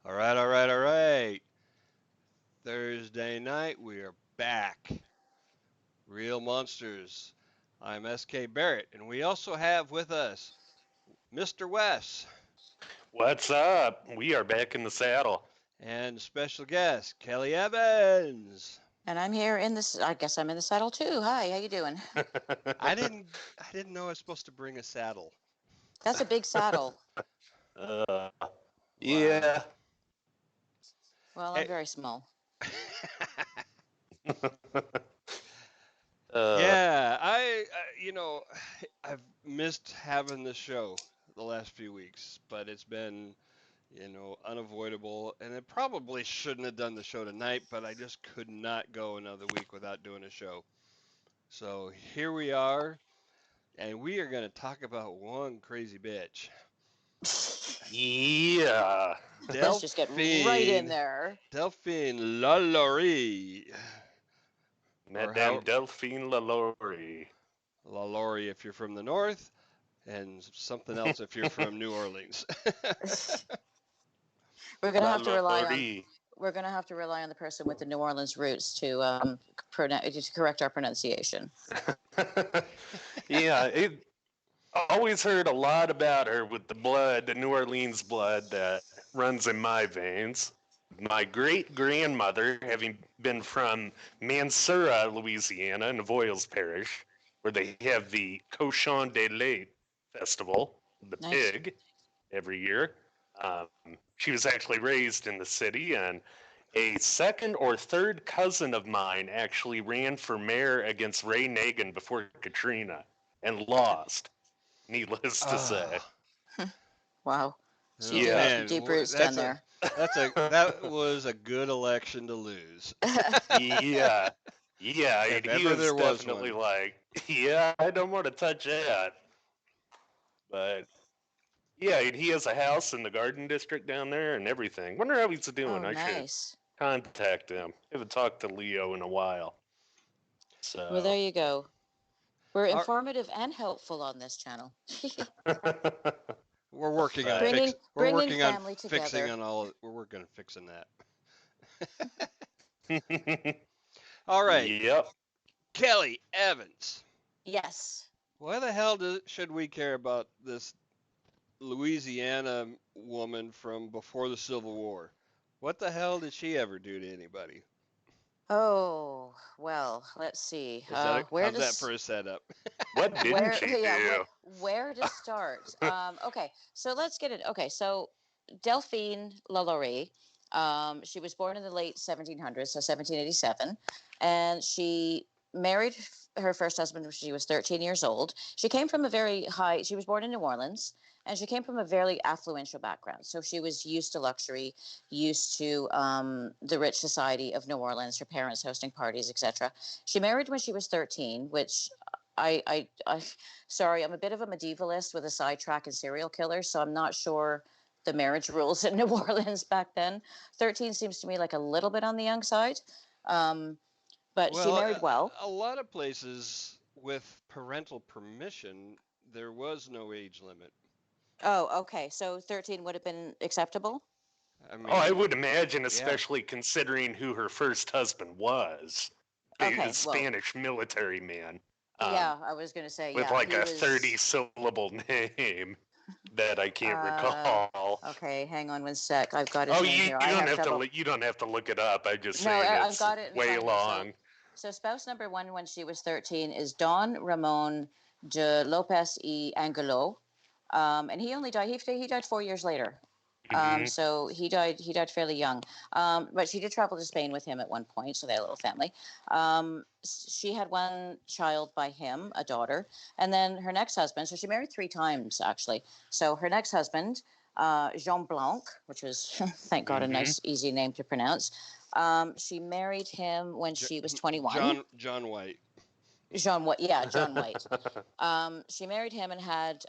All right, all right, all right. Thursday night, we are back. Real Monsters. I'm SK Barrett, and we also have with us Mr. Wes What's up? We are back in the saddle. and special guest Kelly Evans. And I'm here in this. I guess I'm in the saddle too. Hi, how you doing? I didn't know I was supposed to bring a saddle. That's a big saddle. uh, Wow. yeah. Well, I'm Hey. very small. Yeah, I've missed having this show the last few weeks, but it's been, unavoidable, and it probably shouldn't have done the show tonight, but I just could not go another week without doing a show. So here we are, and we are going to talk about one crazy bitch. yeah. Let's just get right in Delphine, there. Delphine LaLaurie, or Madame how Delphine LaLaurie. LaLaurie if you're from the north, and something else if you're from New Orleans. We're gonna have to rely on. LaLaurie. We're gonna have to rely on the person with the New Orleans roots to correct our pronunciation. Yeah, it always heard a lot about her with the blood, the New Orleans blood that runs in my veins. My great grandmother, having been from Mansura, Louisiana, in Voiles Parish, where they have the Cochon de Lait festival, the Nice. pig, every year. Um, she was actually raised in the city, and a second or third cousin of mine actually ran for mayor against Ray Nagin before Katrina and lost, needless to say. Ah, Wow. So you do oh have some Yeah. deep roots down that's there. that was a good election to lose, Yeah. Yeah, if and he ever was there was definitely one. like, yeah, I don't want to touch that. But yeah, and he has a house in the Garden District down there and everything. Wonder how he's doing. Oh, I should nice. contact him. I haven't talked to Leo in a while. Well, So there you go. We're Our, informative and helpful on this channel. we're working on But Bringing family fixing together. on we're working on fixing that. All right, yep. Kelly Evans. Yes. Why the hell should we care about this Louisiana woman from before the Civil War? What the hell did she ever do to anybody? Oh, well, let's see. Where How's that for does a setup? What didn't where she yeah do? where to start? Okay, so let's get it. Okay, so Delphine LaLaurie, she was born in the late 1700s, so 1787, and she married her first husband when she was 13 years old. She came from a very high. She was born in New Orleans, and she came from a very affluential background. So she was used to luxury, used to the rich society of New Orleans. Her parents hosting parties, etc. She married when she was 13, which I sorry, I'm a bit of a medievalist with a sidetrack in serial killers, so I'm not sure the marriage rules in New Orleans back then. 13 seems to me like a little bit on the young side, um, but she Well, married well. a lot of places with parental permission, there was no age limit. Oh, okay. So 13 would have been acceptable? I Oh, I mean, would imagine, yeah. especially considering who her first husband was, a Okay, well, Spanish military man, yeah, I was going to say, with yeah, like he a 30 was. syllable name. that I can't Uh, recall. okay, hang on one sec. I've got his Oh, name you here. I don't have have to trouble. you don't have to look it up. I'm just No, saying I've it's got it in way front of me. So, long. so spouse number one when she was 13 is Don Ramon de Lopez y Angulo, and he only died. He died 4 years later. Hmm. So he died. He died fairly young. But she did travel to Spain with him at one point, so they had a little family. She had one child by him, a daughter, and then her next husband. So she married 3 times actually. So her next husband, Jean Blanc, which was thank God a Hmm. nice easy name to pronounce. She married him when J- she was 21. John White. John White, yeah, John White. She married him and had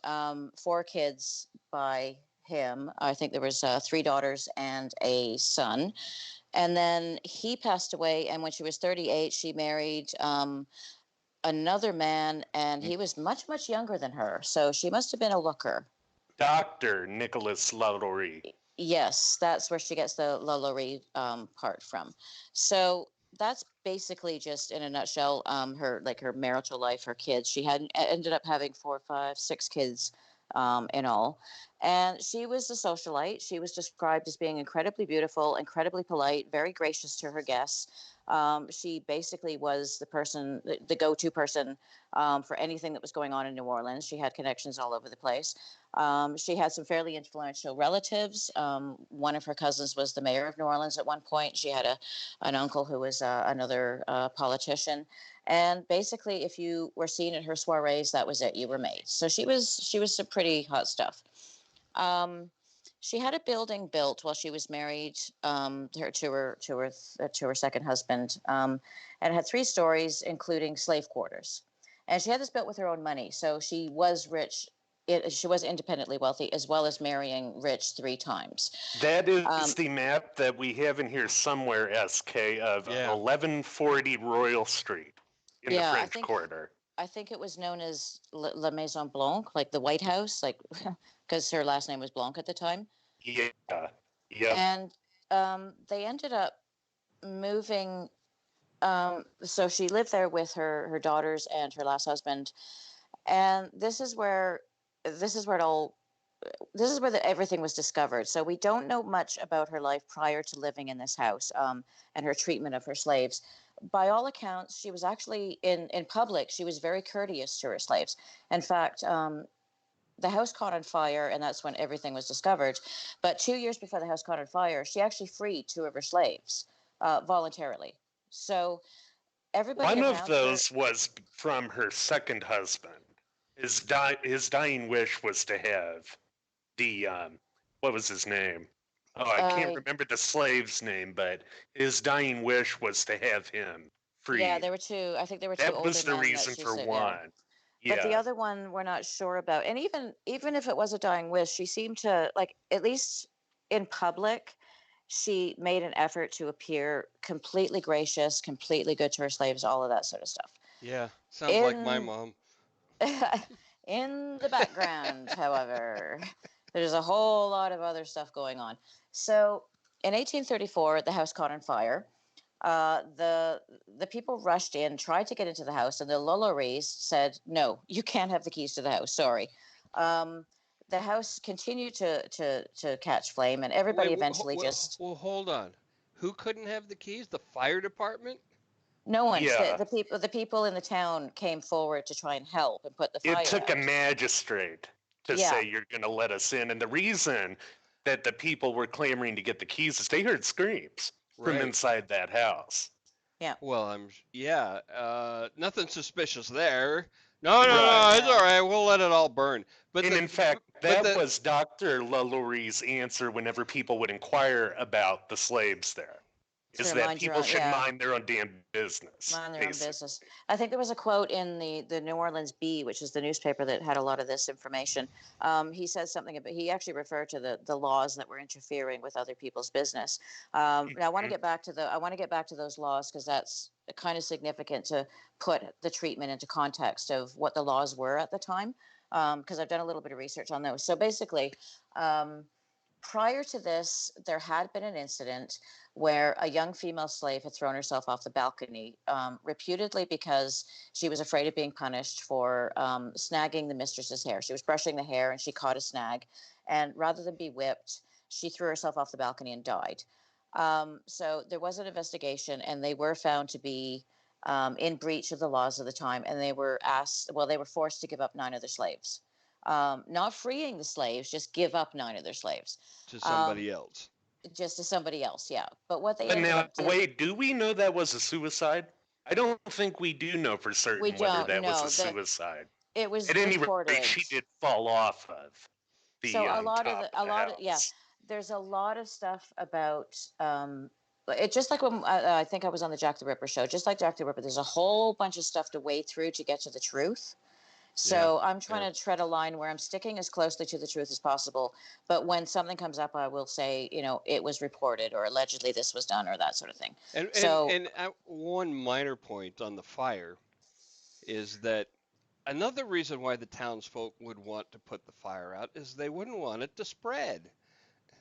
4 kids by him. I think there was 3 daughters and a son. And then he passed away. And when she was 38, she married another man, and he was much, much younger than her. So she must have been a looker. Dr. Nicholas LaLaurie. Yes, that's where she gets the LaLaurie part from. So that's basically just in a nutshell her marital life, her kids. She had ended up having 4, 5, 6 kids in all, and she was a socialite. She was described as being incredibly beautiful, incredibly polite, very gracious to her guests. She basically was the go-to person for anything that was going on in New Orleans. She had connections all over the place. She had some fairly influential relatives. One of her cousins was the mayor of New Orleans at one point. She had an uncle who was another politician. And basically, if you were seen at her soirees, that was it. You were made. So she was some pretty hot stuff. Um, she had a building built while she was married to her second husband, and it had 3 stories, including slave quarters. And she had this built with her own money, so she was rich. She was independently wealthy, as well as marrying rich 3 times. That is Um, the map that we have in here somewhere, SK, of Yeah. 1140 Royal Street in the yeah, French Quarter. I think it was known as La Maison Blanc, like the White House, like because her last name was Blanc at the time. Yeah. Yep. And they ended up moving. So she lived there with her daughters and her last husband, and this is where everything was discovered. So we don't know much about her life prior to living in this house, and her treatment of her slaves. By all accounts, she was actually in public. She was very courteous to her slaves. In fact, the house caught on fire, and that's when everything was discovered. But 2 years before the house caught on fire, she actually freed 2 of her slaves voluntarily. So everybody One of around her, those was from her second husband. His dying wish was to have the what was his name? Oh, I can't uh, remember the slave's name, but his dying wish was to have him yeah, freed. there were two. I think there were two That older was the men that reason she for said, yeah. one. But the Yeah. other one we're not sure about. And even if it was a dying wish, she seemed to, like, at least in public, she made an effort to appear completely gracious, completely good to her slaves, all of that sort of stuff. Yeah. Sounds like my In mom. in the background, however, there's a whole lot of other stuff going on. So in 1834, the house caught on fire. The people rushed in, tried to get into the house, and the LaLauries said, "No, you can't have the keys to the house. Sorry." Um, the house continued to catch flame, and Wait, everybody eventually just well, hold on. Who couldn't have the keys? The fire department? no one Yeah. the people in the town came forward to try and help and put the It fire took a out. magistrate to Yeah, say you're going to let us in. And the reason that the people were clamoring to get the keys is they heard screams from Right. inside that house. yeah. Well, yeah. Nothing suspicious there. No, no, No, no. It's all no. right. We'll let it all burn. But And the, in fact, but that the, was Dr. LaLaurie's answer whenever people would inquire about the slaves there, is Sort of that mind your people own. should Yeah. mind their own damn business, Mind their own basically. business. I think there was a quote in the New Orleans Bee, which is the newspaper that had a lot of this information. He says something about, he actually referred to the laws that were interfering with other people's business. Now Mhm. I want to get back to those laws because that's kind of significant to put the treatment into context of what the laws were at the time. Because I've done a little bit of research on those. So basically, um, prior to this, there had been an incident where a young female slave had thrown herself off the balcony, reputedly because she was afraid of being punished for snagging the mistress's hair. She was brushing the hair and she caught a snag. And rather than be whipped, she threw herself off the balcony and died. So there was an investigation, and they were found to be in breach of the laws of the time. And they were they were forced to give up 9 of their slaves. Not freeing the slaves, just give up 9 of their slaves. To somebody else. Just to somebody else, yeah. But what they But ended now, up doing... wait, do we know that was a suicide? I don't think we do know for certain We whether don't that was know. a suicide. It was At any rate, reported. she did fall off of the So house. there's a lot of stuff about it, just like when I think I was on the Jack the Ripper show. Just like Jack the Ripper, there's a whole bunch of stuff to wade through to get to the truth. So I'm trying to tread a line where I'm sticking as closely to the truth as possible. But when something comes up, I will say, it was reported, or allegedly this was done, or that sort of thing. And one minor point on the fire is that another reason why the townsfolk would want to put the fire out is they wouldn't want it to spread.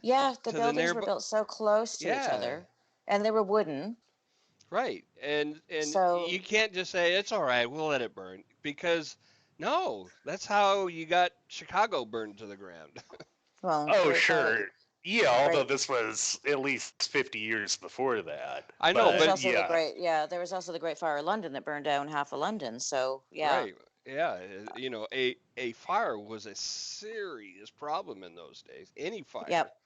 Yeah, the to buildings were built so close to each other, and they were wooden. Right. And So you can't just say it's all right, we'll let it burn, because no, that's how you got Chicago burned to the ground. well, Oh, sure. Yeah, although Great. this was at least 50 years before that. I know, Well, there's but also the great there was also the Great Fire of London that burned down half of London. So yeah, right. Yeah, a fire was a serious problem in those days. Any fire. yep,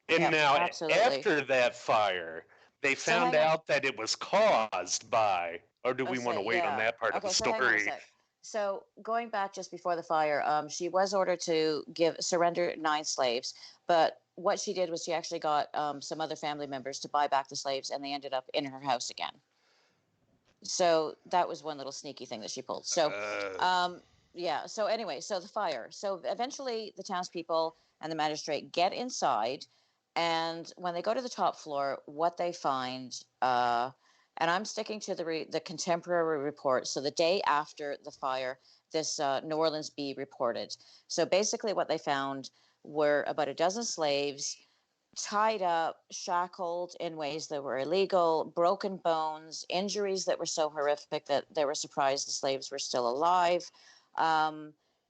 And yep, now, absolutely. after that fire, they found out that it was caused by, or do we want to wait on that part of the So hang on a story? sec. So going back just before the fire, she was ordered to surrender 9 slaves, but what she did was she actually got some other family members to buy back the slaves, and they ended up in her house again. So that was one little sneaky thing that she pulled. So, So anyway, so the fire. So eventually, the townspeople and the magistrate get inside, and when they go to the top floor, what they find, and I'm sticking to the contemporary report. So the day after the fire, this New Orleans Bee reported. So basically, what they found were about a dozen slaves tied up, shackled in ways that were illegal, broken bones, injuries that were so horrific that they were surprised the slaves were still alive.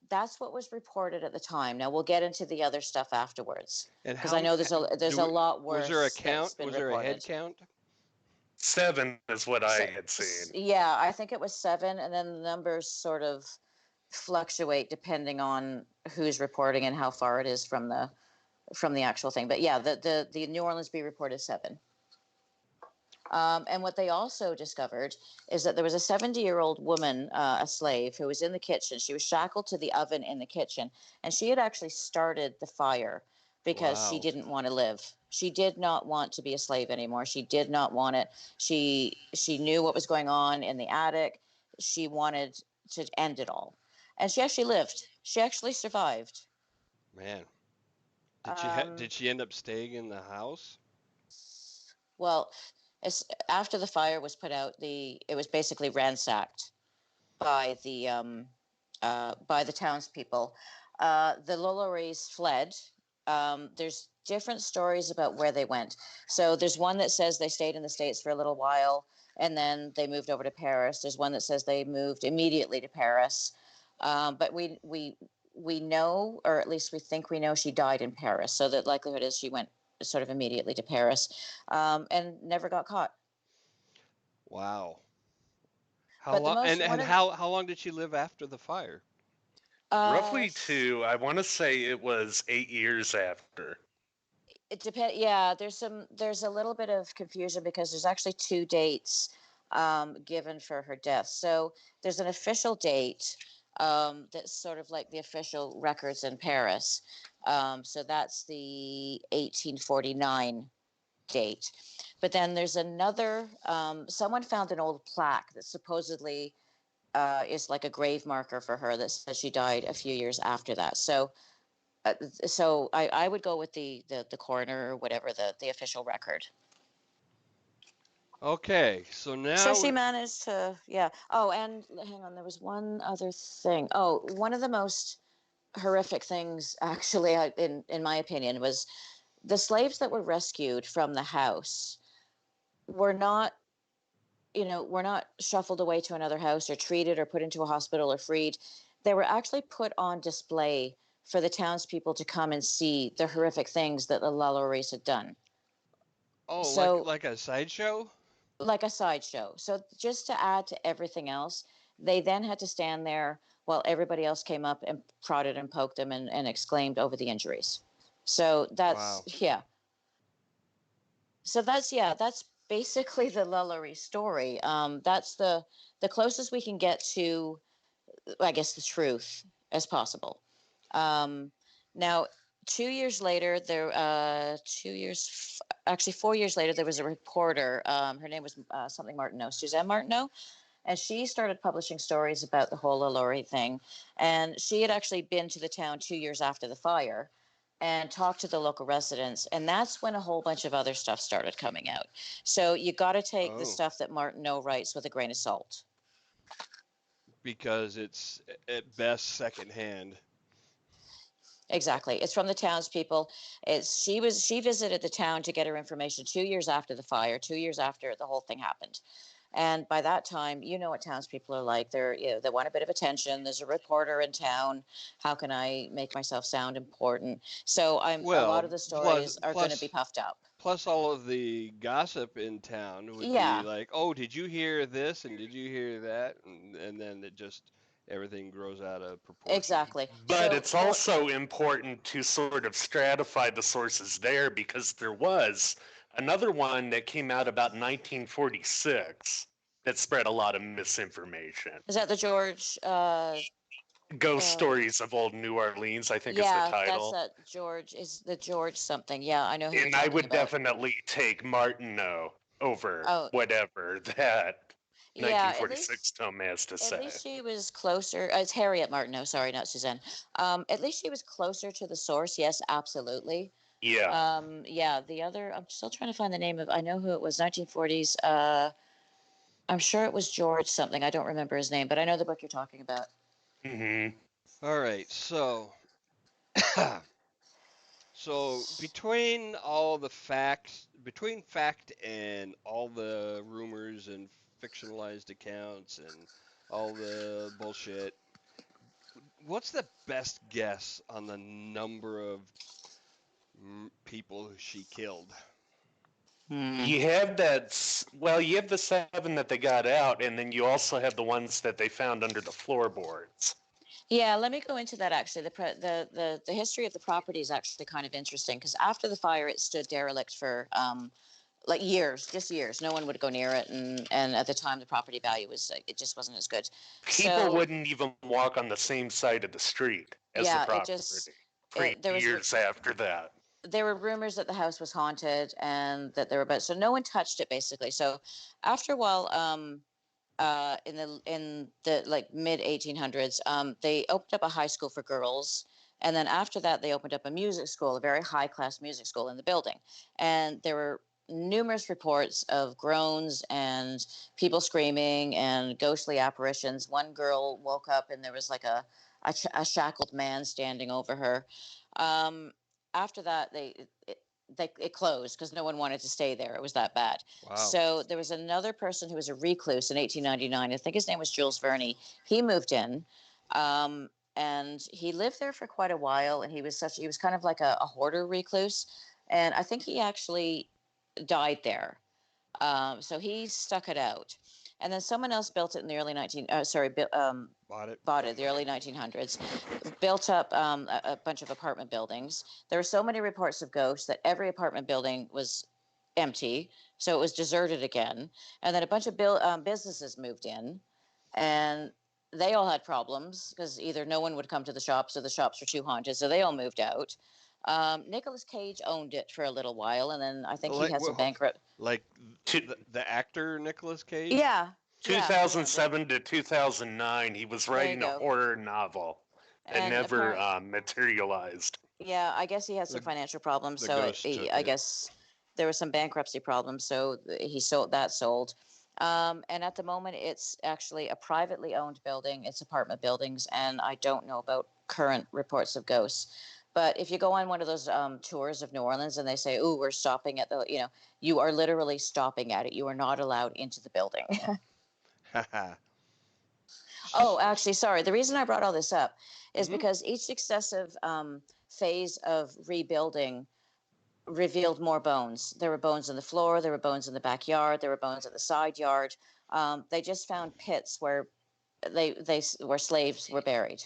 That's what was reported at the time. Now we'll get into the other stuff afterwards, because I know there's a lot worse. Was there a count? Was there a head count? 7 is what I had seen. Yeah, I think it was 7, and then the numbers sort of fluctuate depending on who's reporting and how far it is from the actual thing. But yeah, the New Orleans Bee report is 7. And what they also discovered is that there was a 70-year-old woman, a slave, who was in the kitchen. She was shackled to the oven in the kitchen, and she had actually started the fire because she didn't want to live. She did not want to be a slave anymore. She did not want it. She knew what was going on in the attic. She wanted to end it all. And she actually lived. She actually survived. Man. Did she end up staying in the house? Well, after the fire was put out, it was basically ransacked by the townspeople. The LaLauries fled. There's different stories about where they went. So there's one that says they stayed in the States for a little while and then they moved over to Paris. There's one that says they moved immediately to Paris. But we know, or at least we think we know, she died in Paris. So the likelihood is she went sort of immediately to Paris, and never got caught. Wow. How long? How long did she live after the fire? Roughly 2. I want to say it was 8 years after. It depends. Yeah, there's a little bit of confusion because there's actually 2 dates given for her death. So there's an official date that's sort of like the official records in Paris. So that's the 1849 date. But then there's another, someone found an old plaque that supposedly is like a grave marker for her that says she died a few years after that. So I would go with the coroner or whatever, the official record. Okay, so now. So she managed to, yeah. Oh, and hang on, there was one other thing. Oh, one of the most horrific things, actually, in my opinion, was the slaves that were rescued from the house were not, were not shuffled away to another house or treated or put into a hospital or freed. They were actually put on display for the townspeople to come and see the horrific things that the LaLauries had done. Oh, So, like a sideshow? like a sideshow. So, just to add to everything else, they then had to stand there while everybody else came up and prodded and poked them and exclaimed over the injuries. So, Wow. yeah. So that's basically the LaLaurie story. That's the closest we can get to, I guess, the truth as possible. Um, now, 2 years later, actually 4 years later, there was a reporter. Her name was something Martineau, Suzanne Martineau, and she started publishing stories about the whole LaLaurie thing. And she had actually been to the town 2 years after the fire and talked to the local residents. And that's when a whole bunch of other stuff started coming out. So you got to take the Oh, stuff that Martineau writes with a grain of salt. because it's at best secondhand. Exactly. It's from the townspeople. She visited the town to get her information 2 years after the fire, 2 years after the whole thing happened. And by that time, you know what townspeople are like. They want a bit of attention. There's a reporter in town. How can I make myself sound important? So a lot Well, of the stories are going to be plus puffed up. plus all of the gossip in town would be Yeah, like, "Oh, did you hear this and did you hear that?" And then it just everything grows out of proportion. exactly. But So it's also important to sort of stratify the sources there because there was another one that came out about 1946 that spread a lot of misinformation. is that the George? Ghost Uh, Stories of Old New Orleans, I think is the yeah, that's title. that George. Is the George something? Yeah, I know who you're And I talking would about. definitely take Martineau over Oh, whatever that yeah. 1946 Tome has to At say. least she was closer. It's Harriet Martineau. Sorry, not Suzanne. At least she was closer to the source. Yes, absolutely. Yeah. Yeah, the other, I'm still trying to find the name of, I know who it was, 1940s. I'm sure it was George something. I don't remember his name, but I know the book you're talking about. Hmm. All right, so so between fact and all the rumors and fictionalized accounts and all the bullshit, what's the best guess on the number of people she killed? Hmm. You have well, you have the 7 that they got out, and then you also have the ones that they found under the floorboards. Yeah, let me go into that actually. The history of the property is actually kind of interesting because after the fire, it stood derelict for like years, just years. No one would go near it, and at the time, the property value was it just wasn't as good. People So wouldn't even walk on the same side of the street as the yeah, property for there was years after that. there were rumors that the house was haunted and that there were but so no one touched it basically. So after a while, in the like mid 1800s, they opened up a high school for girls. And then after that, they opened up a music school, a very high class music school in the building. And there were numerous reports of groans and people screaming and ghostly apparitions. One girl woke up and there was like a shackled man standing over her. Um, After that, it closed because no one wanted to stay there. It was that bad. Wow. So there was another person who was a recluse in 1899. I think his name was Jules Verney. He moved in, and he lived there for quite a while. And he was kind of like a hoarder recluse, and I think he actually died there. So he stuck it out. And then someone else built it in the early 19, sorry, Bought it. bought it the early 1900s, built up a bunch of apartment buildings. There were so many reports of ghosts that every apartment building was empty. So it was deserted again. And then a bunch of businesses moved in and they all had problems because either no one would come to the shops or the shops were too haunted. So they all moved out. Nicolas Cage owned it for a little while, and then I think he Like had some bankrupt. like Two, the actor Nicolas Cage? Yeah, yeah, yeah. 2007 to 2009, he was There you writing a go. horror novel that And never apparently, materialized. yeah, I guess he had some The financial problems. the So ghost took I it. guess there was some bankruptcy problems. So he sold that sold. And at the moment, it's actually a privately owned building. It's apartment buildings, and I don't know about current reports of ghosts. But if you go on one of those tours of New Orleans and they say, "Oh, we're stopping at the," you are literally stopping at it. You are not allowed into the building. Oh, actually, sorry. The reason I brought all this up is Mhm. because each successive phase of rebuilding revealed more bones. There were bones in the floor. There were bones in the backyard. There were bones in the side yard. They just found pits where they where slaves were buried.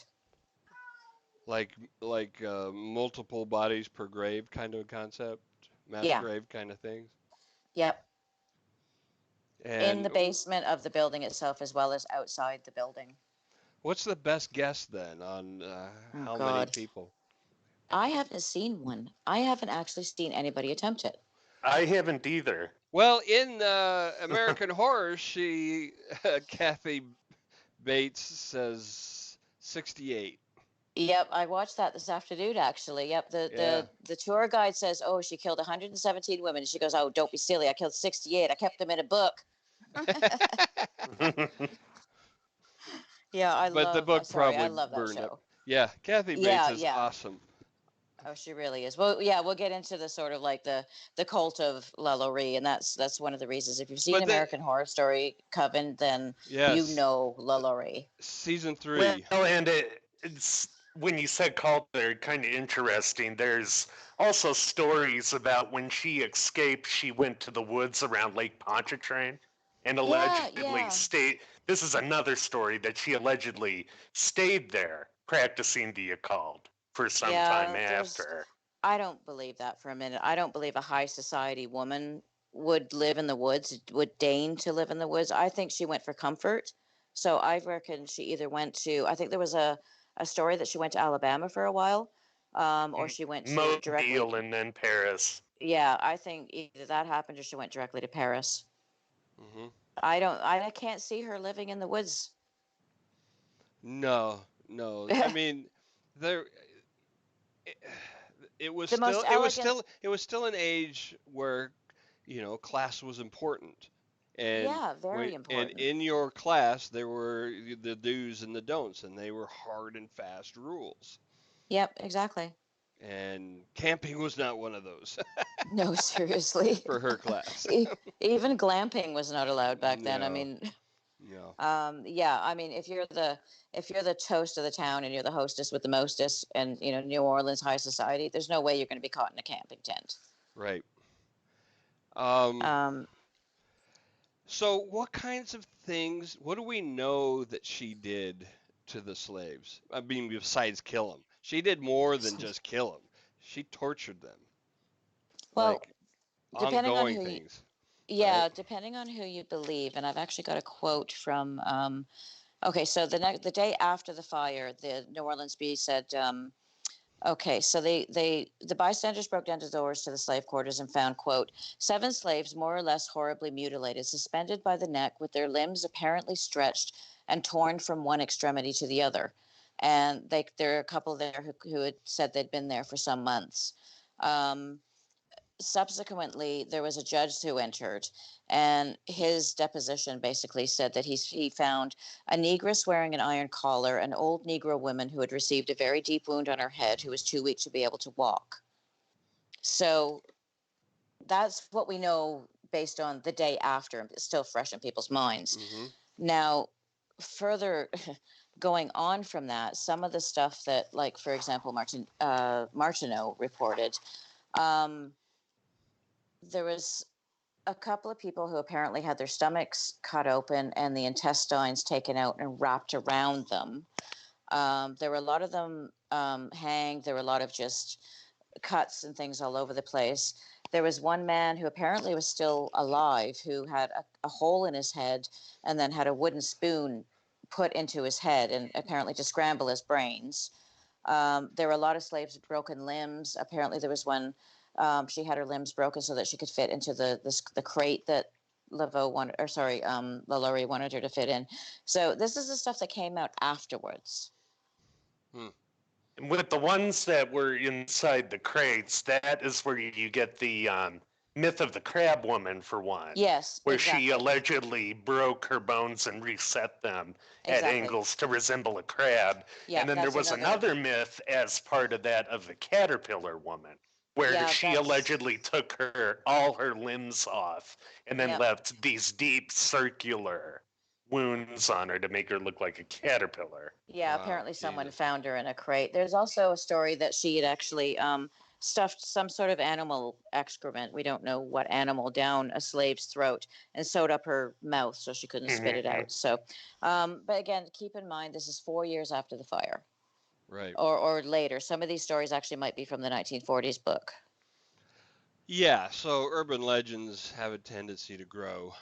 like multiple bodies per grave kind of concept, mass Yeah. grave kind of things. Yep. In And the basement of the building itself, as well as outside the building. what's the best guess then on Oh how many God. people? I haven't seen one. I haven't actually seen anybody attempt it. I haven't either. Well, in American Horror, she Kathy Bates says 68. Yep, I watched that this afternoon. Actually, yep. The Yeah. the the tour guide says, "Oh, she killed 117 women." She goes, "Oh, don't be silly. I killed 68. I kept them in a book." Yeah, I But the love. book Sorry, I probably love that burned up. show. Yeah, Kathy Bates Yeah, is yeah. awesome. Oh, she really is. Well, yeah, we'll get into the sort of like the cult of LaLaurie, and that's one of the reasons. If you've seen But the American Horror Story Coven, then you yes, know LaLaurie. season Well, 3. and it's when you said cult, they're kind of interesting. There's also stories about when she escaped, she went to the woods around Lake Pontchartrain and Yeah, allegedly yeah. stayed. This is another story that she allegedly stayed there practicing the occult for some time Yeah, there's after. I don't believe that for a minute. I don't believe a high society woman would live in the woods, would deign to live in the woods. I think she went for comfort. So I reckon she either went to, I think there was a story that she went to Alabama for a while, or she went to directly, Mobile and then Paris. yeah, I think either that happened or she went directly to Paris. Hmm. I can't see her living in the woods. No, no. I mean, there. It, it was The most still. It was elegant, still. It was still an age where, class was important, and yeah, when very and important. in your class there were the do's and the don'ts, and they were hard and fast rules. Yep, exactly. And camping was not one of those No, seriously. for her class. Even glamping was not allowed back then. I No, mean, no. yeah, I mean, if you're the toast of the town and you're the hostess with the mostest, and New Orleans high society, there's no way you're going to be caught in a camping tent. Right. Um, Um, so what kinds of things, what do we know that she did to the slaves? I mean, besides kill them. She did more than just kill them. She tortured them, well, like depending on ongoing who, you, things, right? yeah, depending on who you believe, and I've actually got a quote from. Okay, so the day after the fire, the New Orleans Bee said. Okay, so the bystanders broke down the doors to the slave quarters and found, quote, seven slaves more or less horribly mutilated, suspended by the neck with their limbs apparently stretched and torn from one extremity to the other. And there are a couple there who had said they'd been there for some months. Um, Subsequently, there was a judge who entered, and his deposition basically said that he found a negress wearing an iron collar, an old Negro woman who had received a very deep wound on her head, who was too weak to be able to walk. So that's what we know based on the day after. It's still fresh in people's minds. Mm-hmm. Now, further going on from that, some of the stuff that, like, for example, Martineau reported, um, there was a couple of people who apparently had their stomachs cut open and the intestines taken out and wrapped around them. There were a lot of them hanged. There were a lot of just cuts and things all over the place. There was one man who apparently was still alive who had a hole in his head and then had a wooden spoon put into his head and apparently to scramble his brains. There were a lot of slaves with broken limbs. Apparently, there was one. She had her limbs broken so that she could fit into the crate that LaLaurie wanted her to fit in. So this is the stuff that came out afterwards. Hmm. With the ones that were inside the crates, that is where you get the myth of the crab woman, for one, Yes, where she exactly. allegedly broke her bones and reset them at Exactly. angles to resemble a crab. Yeah, And then there that's was another myth as part of that of the caterpillar woman, where Yeah, she that's allegedly took all her limbs off and then Yep. left these deep circular wounds on her to make her look like a caterpillar. Yeah, Wow, apparently someone Jesus. found her in a crate. There's also a story that she had actually stuffed some sort of animal excrement, we don't know what animal, down a slave's throat and sewed up her mouth so she couldn't spit it Mhm. out. So, but again, keep in mind this is 4 years after the fire, Right. or later. Some of these stories actually might be from the 1940s book. Yeah, so urban legends have a tendency to grow.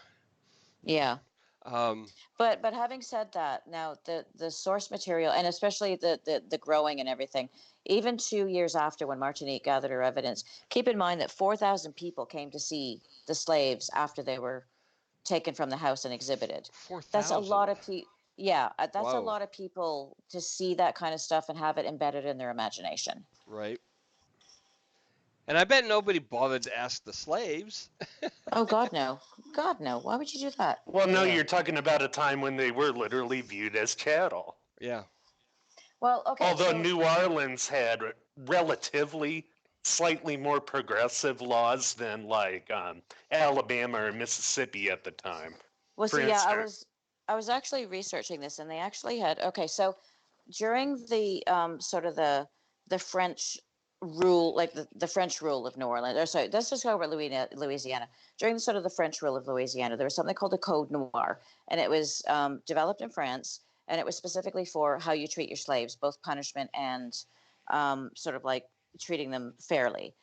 Yeah. Um, But having said that, now the source material, and especially the growing and everything, even 2 years after, when Martinique gathered her evidence, keep in mind that 4,000 people came to see the slaves after they were taken from the house and exhibited. That's a 4,000. lot of people. Yeah, that's a Wow. lot of people to see that kind of stuff and have it embedded in their imagination. Right. And I bet nobody bothered to ask the slaves. Oh God, no. God, no. Why would you do that? Well, no, Yeah. you're talking about a time when they were literally viewed as chattel. Yeah. Well, okay, Although so New Orleans had relatively slightly more progressive laws than like Alabama or Mississippi at the time. well, For see, yeah, I instance, was I was actually researching this, and they actually had, okay, so during the sort of the French rule, like the French rule of New Orleans, or sorry, let's just go over Louisiana. During the sort of the French rule of Louisiana, there was something called the Code Noir, and it was developed in France, and it was specifically for how you treat your slaves, both punishment and sort of like treating them fairly.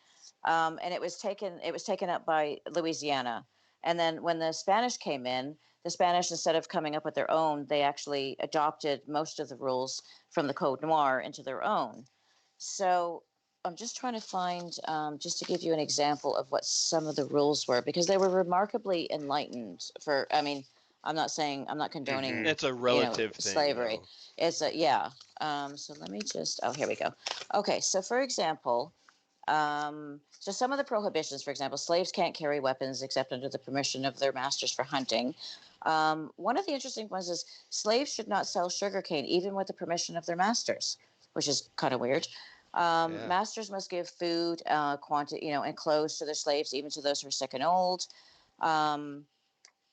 And it was taken up by Louisiana, and then when the Spanish came in, the Spanish, instead of coming up with their own, they actually adopted most of the rules from the Code Noir into their own. So I'm just trying to find, just to give you an example of what some of the rules were, because they were remarkably enlightened. I mean, I'm not condoning, It's a relative thing, slavery. though. It's a, yeah. So let me just, oh, here we go. Okay, so for example, so some of the prohibitions, for example, slaves can't carry weapons except under the permission of their masters for hunting. One of the interesting ones is slaves should not sell sugarcane even with the permission of their masters, which is kind of weird. Yeah. Masters must give food, quantity, and clothes to their slaves, even to those who are sick and old. Um,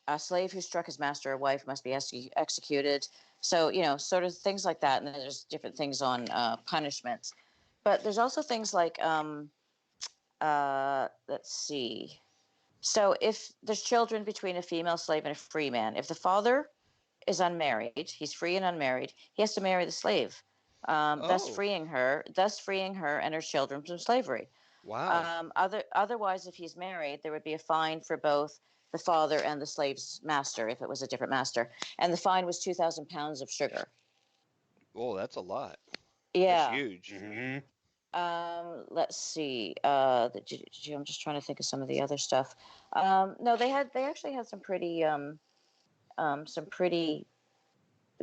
a slave who struck his master or wife must be executed. So, sort of things like that. And then there's different things on punishments. But there's also things like, let's see. So if there's children between a female slave and a free man, if the father is unmarried, he's free and unmarried, he has to marry the slave, thus Oh, freeing her and her children from slavery. wow. Otherwise, if he's married, there would be a fine for both the father and the slave's master if it was a different master, and the fine was 2,000 pounds of sugar. Oh, that's a lot. That's Yeah. huge. mhm. Let's see. I'm just trying to think of some of the other stuff. No, they actually had some pretty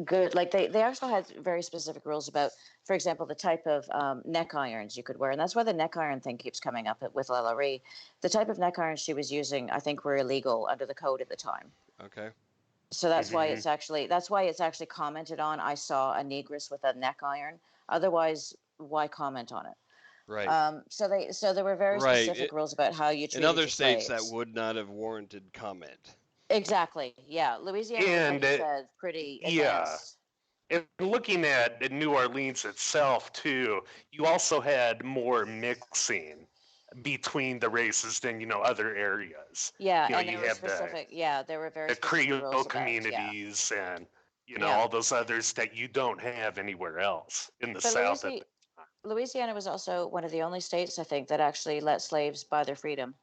good, like they actually had very specific rules about, for example, the type of neck irons you could wear, and that's why the neck iron thing keeps coming up with LaLaurie. The type of neck irons she was using, I think, were illegal under the code at the time. Okay. So Mhm. that's why it's actually commented on. I saw a negress with a neck iron. Otherwise, why comment on it? Right. So there were very Right. specific rules about how you In treated other your states, that slaves. would not have warranted comment. Exactly. Yeah. Louisiana was, like And you said, pretty yeah, advanced. and looking at New Orleans itself too, you also had more mixing between the races than other areas. Yeah, You know, and you there were have the specific. Yeah, there were very the specific Creole rules about. Yeah. communities and Yeah. all those others that you don't have anywhere else in the But South at the time. Louisiana was also one of the only states, I think, that actually let slaves buy their freedom.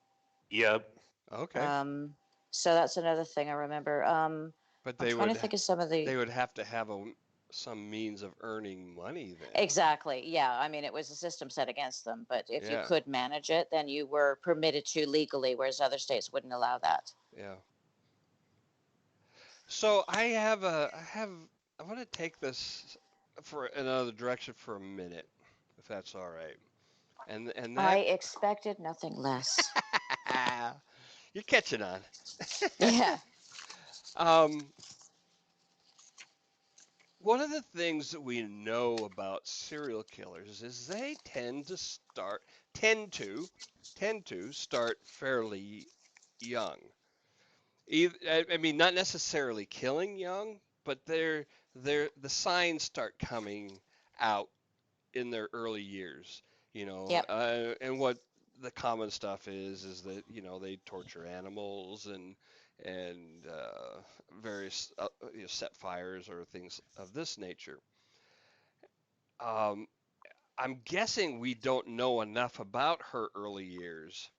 Yep. Okay. Um, so that's another thing I remember. But I'm trying to think of some of the. they would have to have some means of earning money then. Exactly. Yeah. I mean, it was a system set against them, but if you Yeah. could manage it, then you were permitted to legally, whereas other states wouldn't allow that. Yeah. So I want to take this for another direction for a minute, if that's all right. And I that expected nothing less. You're catching on. Yeah. um, One of the things that we know about serial killers is they tend to tend to start fairly young. I mean, not necessarily killing young, but the signs start coming out in their early years. Yep. And what the common stuff is that they torture animals and various set fires or things of this nature. Um, I'm guessing we don't know enough about her early years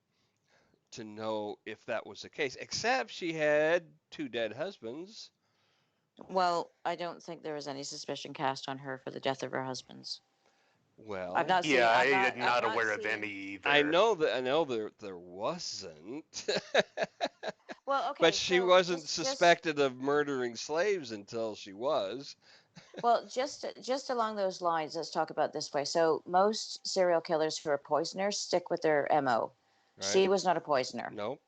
to know if that was the case, except she had two dead husbands. Well, I don't think there was any suspicion cast on her for the death of her husbands. I've Well, not Yeah, seen. I I've not. am I've not not aware of seen. any either. I know there wasn't, Well, but okay. she So wasn't suspected of murdering slaves until she was, just along those lines, let's talk about this way. So most serial killers who are poisoners stick with their MO. right? She was not a poisoner. Nope.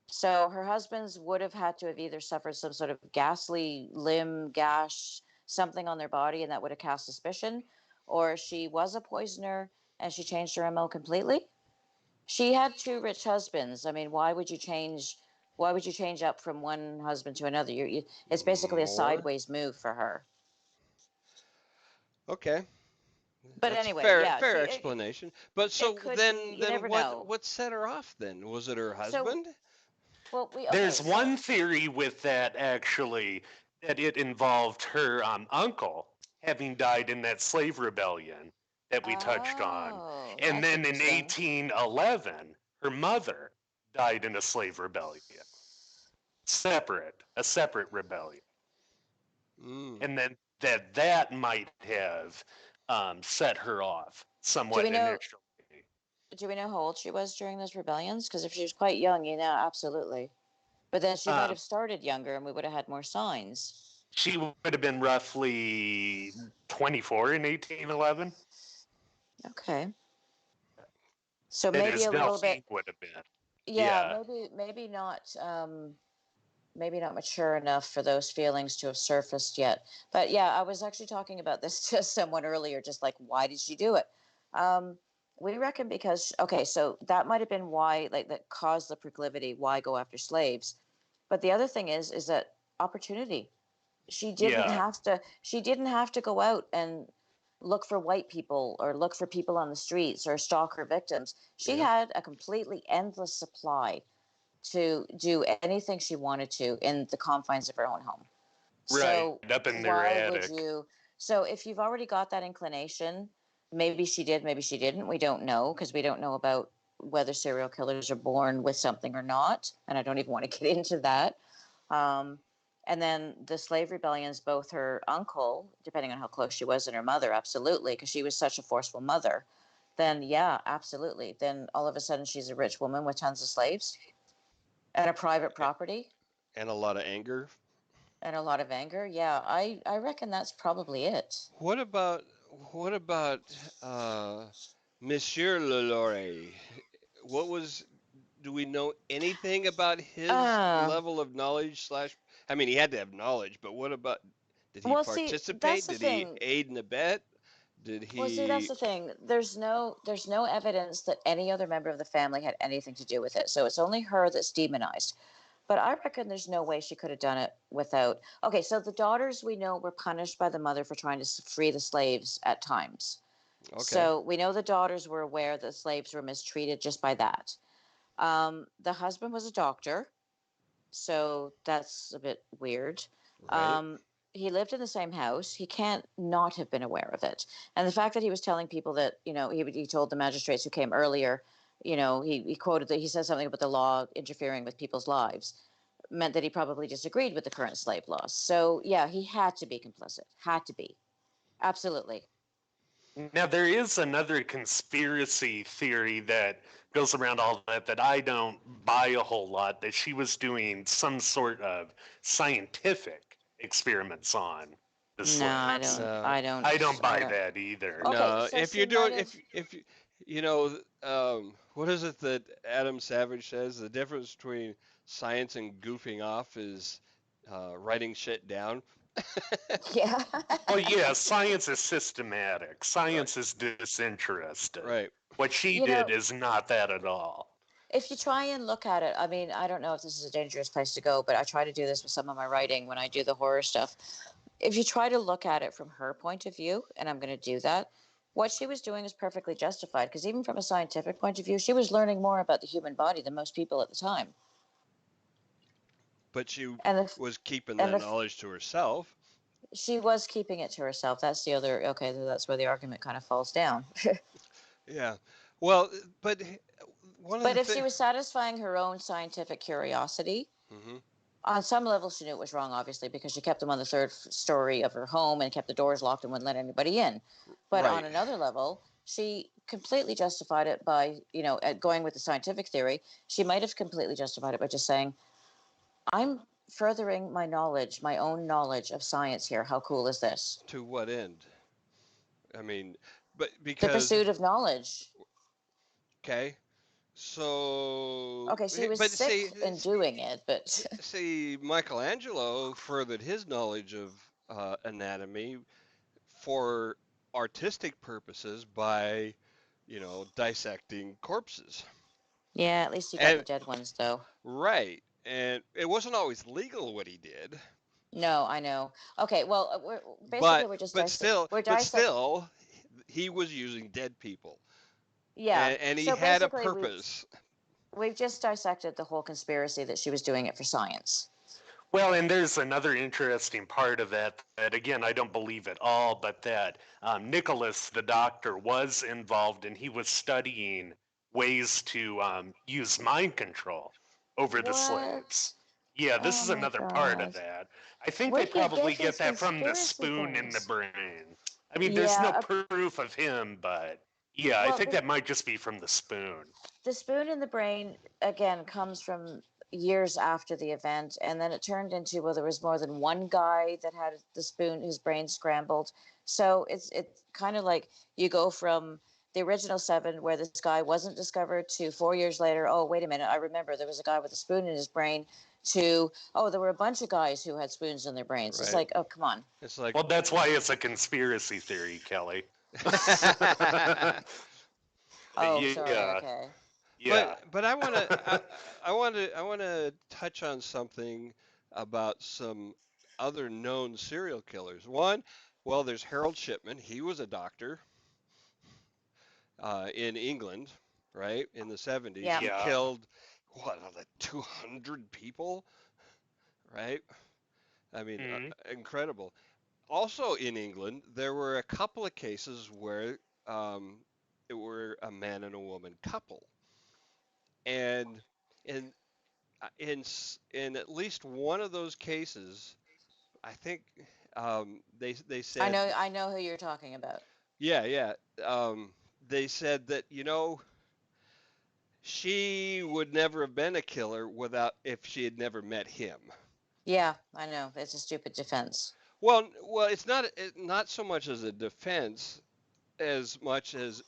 So her husbands would have had to have either suffered some sort of ghastly limb gash, something on their body, and that would have cast suspicion, or she was a poisoner and she changed her MO completely. She had two rich husbands. I mean, why would you change? Why would you change up from one husband to another? It's basically a More. sideways move for her. Okay. But That's anyway, yeah, fair explanation. But it so could be. then You never know. what set her off then? Was it her So, husband? well, we There's okay. So, one theory with that actually that it involved her uncle having died in that slave rebellion that we touched on. oh, And that's then in interesting. 1811, her mother died in a slave rebellion, a separate rebellion. Mm. And then that might have set her off Do we somewhat know? initially. Do we know how old she was during those rebellions? Because if she was quite young, absolutely. But then she might Um, have started younger, and we would have had more signs. she would have been roughly 24 in 1811. Okay. So That maybe is, a little bit. Delphine would have been. Yeah, Yeah. maybe not mature enough for those feelings to have surfaced yet. But yeah, I was actually talking about this to someone earlier, just like, why did she do it? Um, we reckon because, okay, so that might have been why, like, that caused the proclivity, why go after slaves. But the other thing is that opportunity. Yeah. She didn't have to go out and look for white people or look for people on the streets or stalk her victims. She Yeah. had a completely endless supply to do anything she wanted to in the confines of her own home. Right. So Up in their why would attic. you? So if you've already got that inclination, maybe she did, maybe she didn't. We don't know because we don't know about whether serial killers are born with something or not. And I don't even want to get into that. Um, and then the slave rebellions, both her uncle, depending on how close she was, and her mother, absolutely, because she was such a forceful mother. Then, yeah, absolutely. Then all of a sudden, she's a rich woman with tons of slaves and a private property And a lot of anger. and a lot of anger. Yeah, I reckon that's probably it. What about what about uh, Monsieur LaLaurie? What was Do we know anything about his Uh, level of knowledge slash? I mean, he had to have knowledge, but what about? Did he well, see, that's participate? the Did he thing. aid and abet? Did Well, see, that's he? the thing. There's no evidence that any other member of the family had anything to do with it. So it's only her that's demonized. But I reckon there's no way she could have done it without. Okay, so the daughters we know were punished by the mother for trying to free the slaves at times. Okay, So we know the daughters were aware that slaves were mistreated just by that. The husband was a doctor, so that's a bit weird. right. Um, he lived in the same house. He can't not have been aware of it. And the fact that he was telling people that, he told the magistrates who came earlier, he quoted that he said something about the law interfering with people's lives, meant that he probably disagreed with the current slave laws. So, yeah, he had to be complicit. Had to be. Absolutely. Now, there is another conspiracy theory that goes around all that I don't buy a whole lot, that she was doing some sort of scientific experiments on the No, I slaves. don't. No, I don't. I don't I buy don't. that either. Okay, no. so If she you're doing, might have. if you know, what is it that Adam Savage says? The difference between science and goofing off is writing shit down. Yeah. Well, yeah, science is systematic. Right. Science is disinterested. Right. What she You did know, is not that at all. if you try and look at it, I mean, I don't know if this is a dangerous place to go, but I try to do this with some of my writing when I do the horror stuff. If you try to look at it from her point of view, and I'm going to do that, what she was doing is perfectly justified because even from a scientific point of view, she was learning more about the human body than most people at the time. But she And the was keeping and that the knowledge to herself. she was keeping it to herself. That's the other okay. That's where the argument kind of falls down. Yeah. Well, but one of But the if she things. was satisfying her own scientific curiosity, Hmm. on some level she knew it was wrong, obviously, because she kept them on the third story of her home and kept the doors locked and wouldn't let anybody in. But on Right. another level, she completely justified it by, going with the scientific theory. She might have completely justified it by just saying, I'm furthering my knowledge, my own knowledge of science here. How cool is this? To what end? I mean, but The because pursuit of knowledge. okay. So, Okay, she was but sick in doing it, but see, Michelangelo furthered his knowledge of anatomy for artistic purposes by, dissecting corpses. yeah, at least he got the And dead ones, though. right, and it wasn't always legal what he did, No, I know. Okay, well, we're basically but we're just but still, we're but dissect. still, he was using dead people, Yeah. and he So had a basically, purpose. we've just dissected the whole conspiracy that she was doing it for science. Well, and there's another interesting part of that again, I don't believe at all, but that Nicholas, the doctor, was involved and he was studying ways to use mind control over the What? slaves. Yeah, this Oh is my another part of God. that. I think Where they do you probably get get these that from the conspiracy spoon in the things? brain. I mean, there's no Yeah. proof of him, but yeah, I Well, think that might just be from the spoon. the spoon in the brain again comes from years after the event, and then it turned into, well, there was more than one guy that had the spoon, his brain scrambled. So it's kind of like you go from the original seven where this guy wasn't discovered to 4 years later, oh wait a minute, I remember there was a guy with a spoon in his brain, to, oh, there were a bunch of guys who had spoons in their brains. It's Right. like, oh, come on. It's like, Well, that's why it's a conspiracy theory, Kelly. Oh, sorry. Yeah, Okay. but yeah. I want to I want to touch on something about some other known serial killers. One, well, there's Harold Shipman. He was a doctor in England, right, in the 70s. Yeah. He Yeah. killed what, like 200 people, right? I mean, Mhm. incredible. Also in England, there were a couple of cases where it were a man and a woman couple, and in in at least one of those cases, I think they I said, know. I know who you're talking about. yeah, yeah, they said that she would never have been a killer without if she had never met him. Yeah, I know. It's a stupid defense. Well, it's not so much as a defense as much as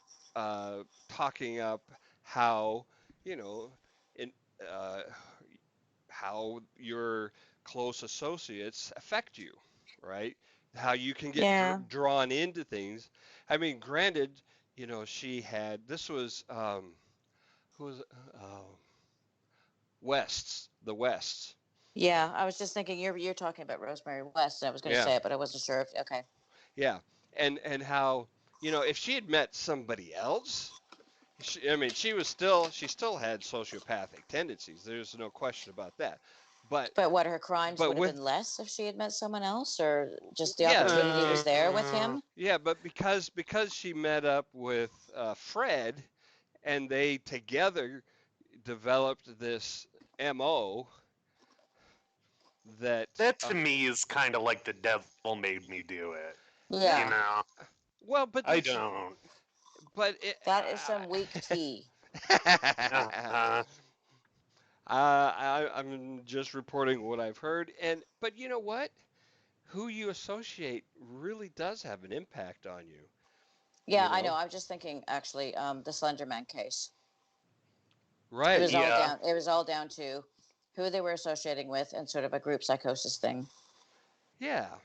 talking up how you know in uh, how your close associates affect you, right? How you can get Yeah. drawn into things. I mean, granted, she had this was who was Wests, the Wests. Yeah, I was just thinking you're talking about Rosemary West, and I was going to Yeah, say it, but I wasn't sure if okay. yeah, and how if she had met somebody else, I mean, she still had sociopathic tendencies. There's no question about that. But But what her crimes but would have with been less if she had met someone else, or just the yeah, opportunity was Uh, there with him. yeah, but because she met up with Fred and they together developed this MO that that to me is kind of like the devil made me do it. You Yeah, know, well, but I this don't. but it, that is some weak tea. Uh, I'm just reporting what I've heard, and but you know what? Who you associate really does have an impact on you. Yeah, You I know. know? I was just thinking, actually, the Slender Man case. It Right. was all Yeah. down. It was all down to who they were associating with and sort of a group psychosis thing. Yeah.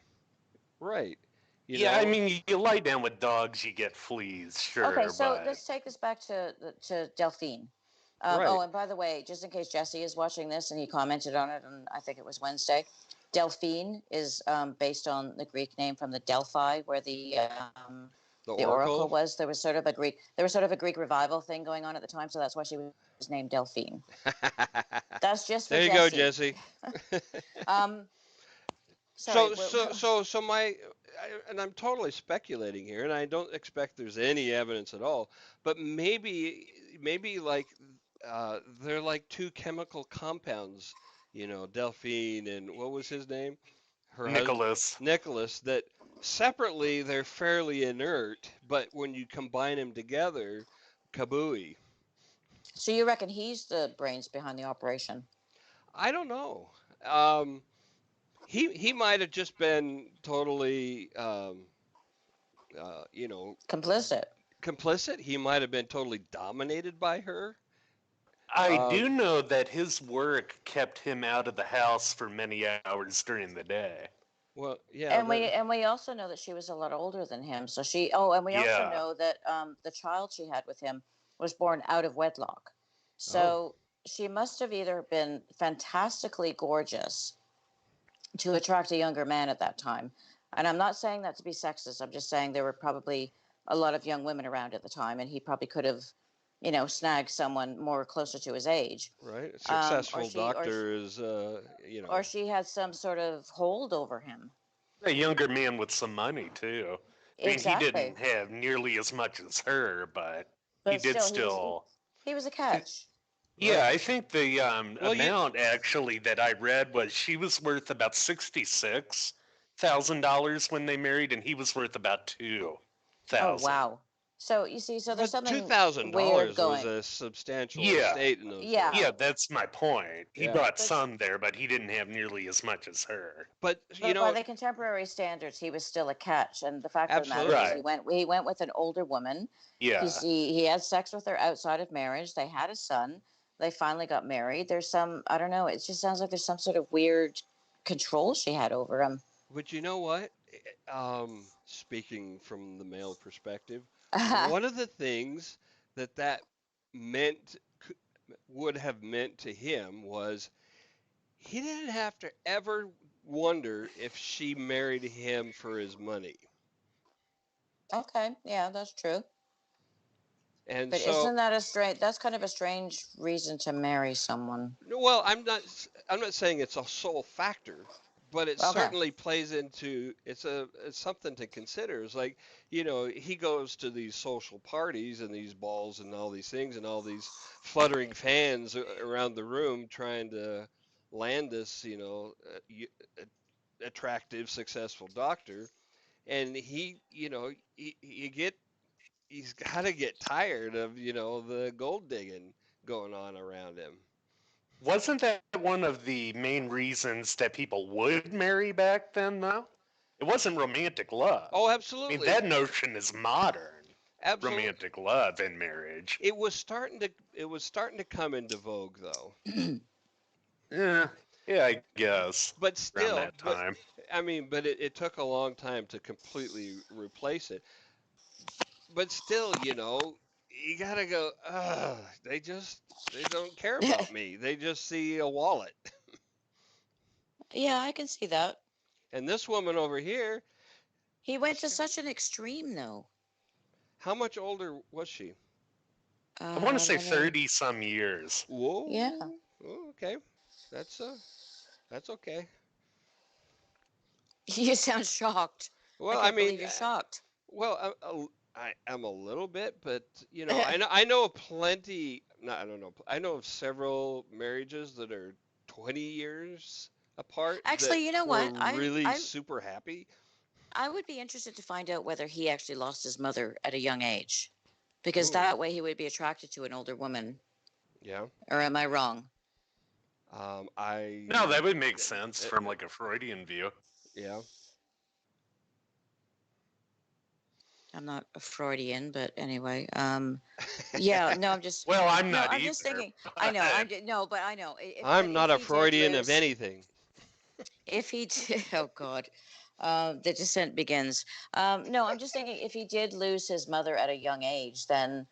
Right. You Yeah, I know. mean, you lie down with dogs, you get fleas, Okay, sure, so but let's take this back to Delphine. Oh, Right. and by the way, just in case Jesse is watching this and he commented on it, and I think it was Wednesday, Delphine is based on the Greek name from the Delphi, where The the oracle Oracle. was. There was sort of a Greek revival thing going on at the time, so that's why she was named Delphine. That's just for There you go, Jesse. Jesse. Um, sorry. So and I'm totally speculating here, and I don't expect there's any evidence at all, but maybe like they're like two chemical compounds, Delphine and what was his name? Her husband, Nicholas. Nicholas, that separately they're fairly inert, but when you combine them together, kabooey. So you reckon he's the brains behind the operation? I don't know. Um, he might have just been totally you know, Complicit. complicit. He might have been totally dominated by her. I do Um, know that his work kept him out of the house for many hours during the day. well, yeah, And that, we also know that she was a lot older than him. So she and we also Yeah. know that the child she had with him was born out of wedlock. oh, So she must have either been fantastically gorgeous to attract a younger man at that time. And I'm not saying that to be sexist. I'm just saying there were probably a lot of young women around at the time, and he probably could have, snagged someone more closer to his age. right. A Or successful she, doctor is, or she had some sort of hold over him. A younger man with some money, too. I mean, he Exactly. didn't have nearly as much as her, but he But did still, he was still. he was a catch. Yeah, right. I think the Well, amount actually that I read was she was worth about $66,000 when they married, and he was worth about two Oh thousand. wow. So you see, so there's but two something thousand weird dollars was going. a substantial Yeah, estate in those Yeah, days. yeah, that's my point. He Yeah, bought but some there, but he didn't have nearly as much as her. but but by the contemporary standards, he was still a catch. And the fact of the matter is, absolutely. Right. he went with an older woman. Yeah. He had sex with her outside of marriage. They had a son. They finally got married. There's some, I don't know. It just sounds like there's some sort of weird control she had over him. But you know what? Speaking from the male perspective, one of the things that meant would have meant to him was he didn't have to ever wonder if she married him for his money. Okay, yeah, that's true. And But so, isn't that a strange? That's kind of a strange reason to marry someone. no, well, I'm not saying it's a sole factor, but it Okay. certainly plays into it's something to consider. It's like, he goes to these social parties and these balls and all these things and all these fluttering fans around the room trying to land this, attractive, successful doctor. And he's got to get tired of, the gold digging going on around him. Wasn't that one of the main reasons that people would marry back then, though? It wasn't romantic love. Oh, I mean, absolutely. that notion is modern, Absolutely. romantic love in marriage. It was starting to come into vogue though. Yeah, yeah, I guess. But Around still, that time. I mean, but it took a long time to completely replace it. But still, you gotta go, ugh, they don't care about me. They just see a wallet. Yeah, I can see that. And this woman over here, He went to such an extreme, though. how much older was she? I want to say Let me. 30 some years. Yeah, Whoa. Oh, okay. That's that's okay. you sound shocked. I Well, I can't mean, believe you're shocked. well, I'm a little bit, but I know plenty. No, I don't know. I know of several marriages that are 20 years apart that Actually, you know were what? really super happy. I would be interested to find out whether he actually lost his mother at a young age, because Ooh, that way he would be attracted to an older woman. yeah. Or am I wrong? No, I, that would make sense uh, from like a Freudian view. yeah. I'm not a Freudian, but anyway. Yeah, no, I'm just Well, I'm no, not I'm just either. thinking. I know, no, but I know. But I'm not if a he did Freudian of lose, anything. if he did, oh God, the descent begins. No, I'm just thinking if he did lose his mother at a young age, then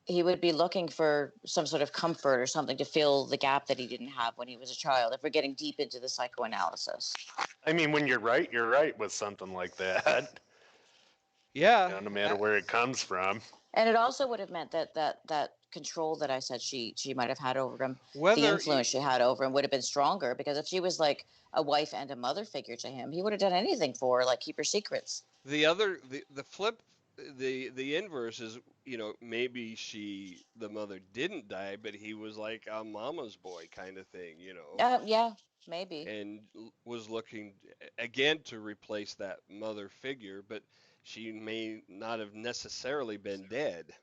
he would be looking for some sort of comfort or something to fill the gap that he didn't have when he was a child. If we're getting deep into the psychoanalysis. I mean, when you're right with something like that. Yeah. No matter where it comes from. And it also would have meant that control that I said she might have had over him, the Whether influence she had over him would have been stronger, because if she was like a wife and a mother figure to him, he would have done anything for her, like keep her secrets. the flip, the inverse is, maybe the mother didn't die, but he was like a mama's boy kind of thing, Yeah, maybe. and was looking again to replace that mother figure, but she may not have necessarily been dead.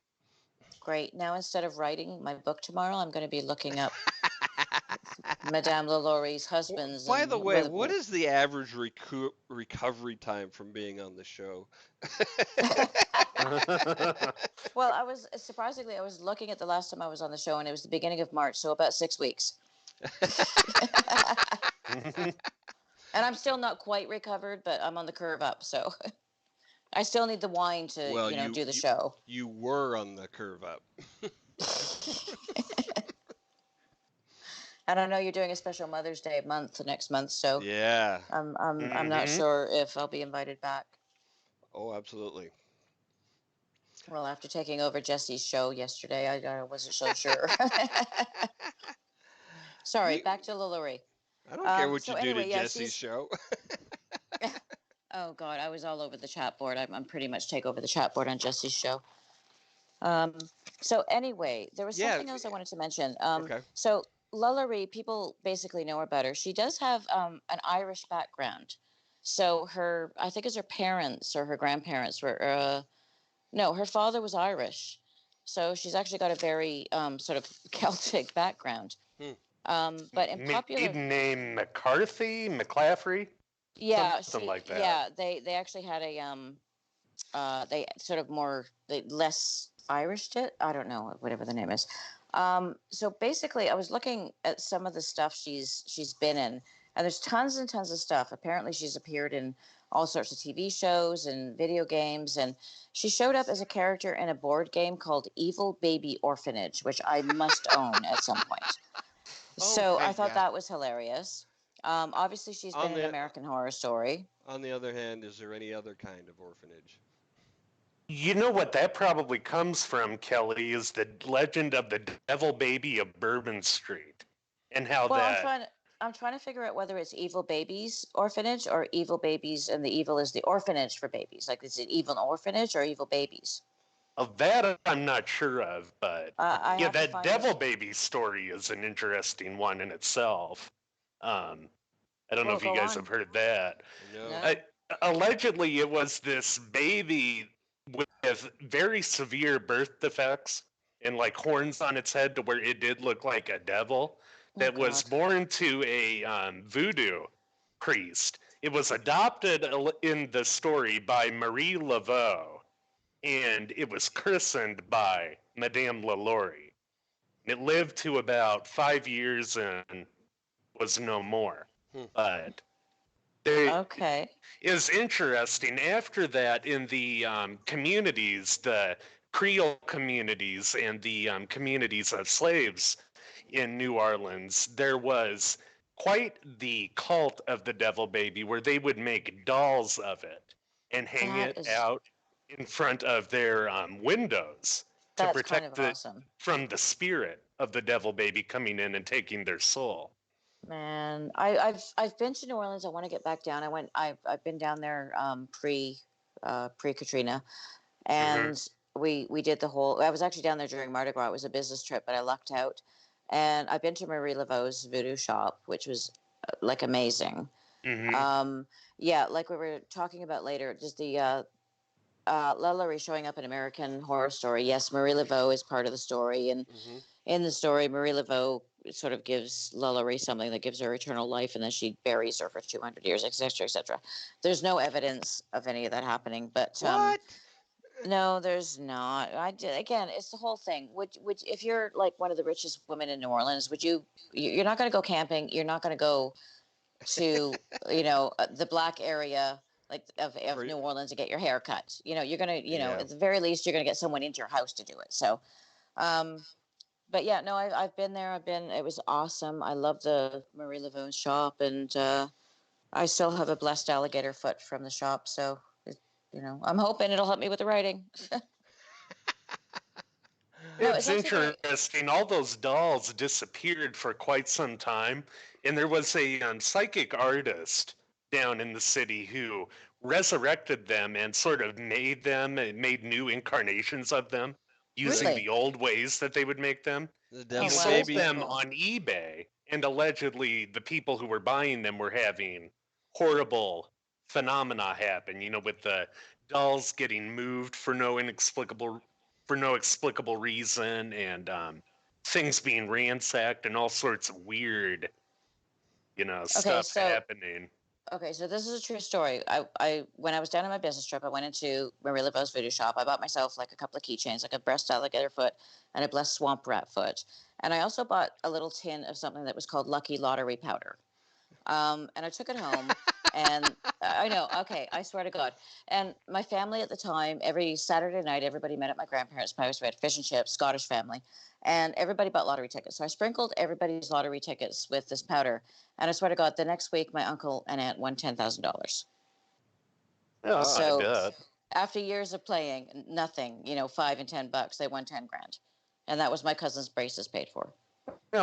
Great. Now instead of writing my book tomorrow, I'm going to be looking up Madame LaLaurie's husbands By and the way, whether. what is the average recovery time from being on the show? Well, I was looking at the last time I was on the show, and it was the beginning of March, so about 6 weeks. And I'm still not quite recovered, but I'm on the curve up. So I still need the wine to, Well, do the show. you were on the curve up. And I know you're doing a special Mother's Day month next month, so Yeah. I'm not sure if I'll be invited back. Oh, absolutely. Well, after taking over Jesse's show yesterday, I wasn't so sure. Sorry, You, back to LaLaurie. I don't care what So you do to anyway, yeah, Jesse's show. Oh God, I was all over the chat board. I'm pretty much take over the chat board on Jesse's show. Um, so anyway, there was Yeah. something else I wanted to mention. Okay. So LaLaurie, people basically know her better. She does have an Irish background. So I think it's her parents or her grandparents were, no, her father was Irish. So she's actually got a very sort of Celtic background. Hmm. But in popular, Maiden name McClaffrey, yeah, something like that. yeah, they actually had a they sort of they less Irished it. I don't know, whatever the name is. So basically, I was looking at some of the stuff she's been in, and there's tons and tons of stuff. Apparently, she's appeared in all sorts of TV shows and video games, and she showed up as a character in a board game called Evil Baby Orphanage, which I must own at some point. So I thought that was hilarious. Obviously, she's been in American Horror Story. On the other hand, is there any other kind of orphanage? You know what that probably comes from, Kelly, is the legend of the devil baby of Bourbon Street, and how Well, I'm trying to figure out whether it's Evil Babies Orphanage or Evil Babies, and the evil is the orphanage for babies. Like, is it Evil Orphanage or Evil Babies? of that I'm not sure of, but I yeah, have to that find devil baby story is an interesting one in itself. I don't know if you go guys on. have heard that. No. Allegedly, it was this baby with very severe birth defects and like horns on its head to where it did look like a devil that was born to a voodoo priest. It was adopted in the story by Marie Laveau, and it was christened by Madame LaLaurie. It lived to about 5 years and was no more. But Okay. is interesting. After that, in the communities, the Creole communities and the communities of slaves in New Orleans, there was quite the cult of the devil baby where they would make dolls of it and hang it out in front of their windows to That's kind protect of awesome. from the spirit of the devil baby coming in and taking their soul. Man, I've been to New Orleans. I want to get back down. I've been down there pre Katrina, and we did the whole. I was actually down there during Mardi Gras. It was a business trip, but I lucked out. And I've been to Marie Laveau's voodoo shop, which was like amazing. Yeah, like we were talking about later, just the LaLaurie showing up in American Horror Story. Yes, Marie Laveau is part of the story, and in the story, Marie Laveau sort of gives LaLaurie something that gives her eternal life, and then she buries her for 200 years, etc., etc. There's no evidence of any of that happening, but What? No, there's not. Again, it's the whole thing. Would if you're like one of the richest women in New Orleans, would you? You're not going to go camping. You're not going to go to the black area like of For New Orleans to get your hair cut. You're gonna yeah. at the very least you're gonna get someone into your house to do it. So, um, but yeah, no, I've been there. I've been. It was awesome. I love the Marie Laveau's shop, and I still have a blessed alligator foot from the shop. So, I'm hoping it'll help me with the writing. No, it's It's actually very. interesting. All those dolls disappeared for quite some time, and there was a psychic artist down in the city who resurrected them and sort of made them and made new incarnations of them using Really? the old ways that they would make them. The He Oh devil wow, that's sold very baby. them cool. on eBay, and allegedly the people who were buying them were having horrible phenomena happen. With the dolls getting moved for no explicable reason, and things being ransacked, and all sorts of weird, Okay, stuff so happening. Okay, so this is a true story. I when I was down on my business trip, I went into Marie Laveau's voodoo shop. I bought myself like a couple of keychains, like a breast alligator foot and a blessed swamp rat foot. And I also bought a little tin of something that was called Lucky Lottery powder. And I took it home. And I know, okay, I swear to God. And my family at the time, every Saturday night, everybody met at my grandparents' house. We had fish and chips, Scottish family, and everybody bought lottery tickets. So I sprinkled everybody's lottery tickets with this powder. And I swear to God, the next week, my uncle and aunt won $10,000. Yeah, Wow. I So bet. after years of playing, nothing, 5 and $10, they won 10 grand. And that was my cousin's braces paid for.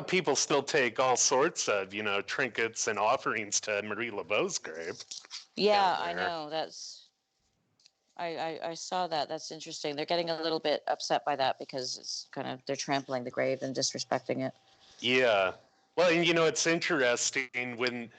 People still take all sorts of, trinkets and offerings to Marie Laveau's grave Yeah, down I there. know. I saw that. That's interesting. They're getting a little bit upset by that because it's kind of they're trampling the grave and disrespecting it. Yeah. Well, and it's interesting when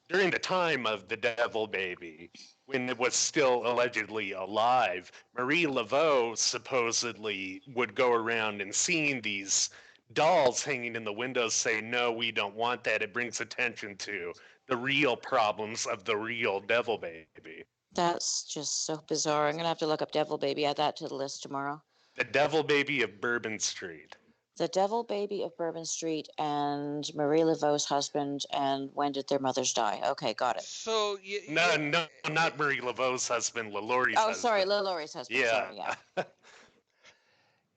during the time of the Devil Baby, when it was still allegedly alive, Marie Laveau supposedly would go around and seeing these dolls hanging in the windows say, "No, we don't want that. It brings attention to the real problems of the real Devil Baby." That's just so bizarre. I'm gonna have to look up Devil Baby. Add that to the list tomorrow. The Devil Baby of Bourbon Street. The Devil Baby of Bourbon Street and Marie Laveau's husband and when did their mothers die? Okay, got it. So No, no, not Marie Laveau's husband, LaLaurie's Oh, sorry, husband. LaLaurie's husband. Yeah. Sorry, yeah.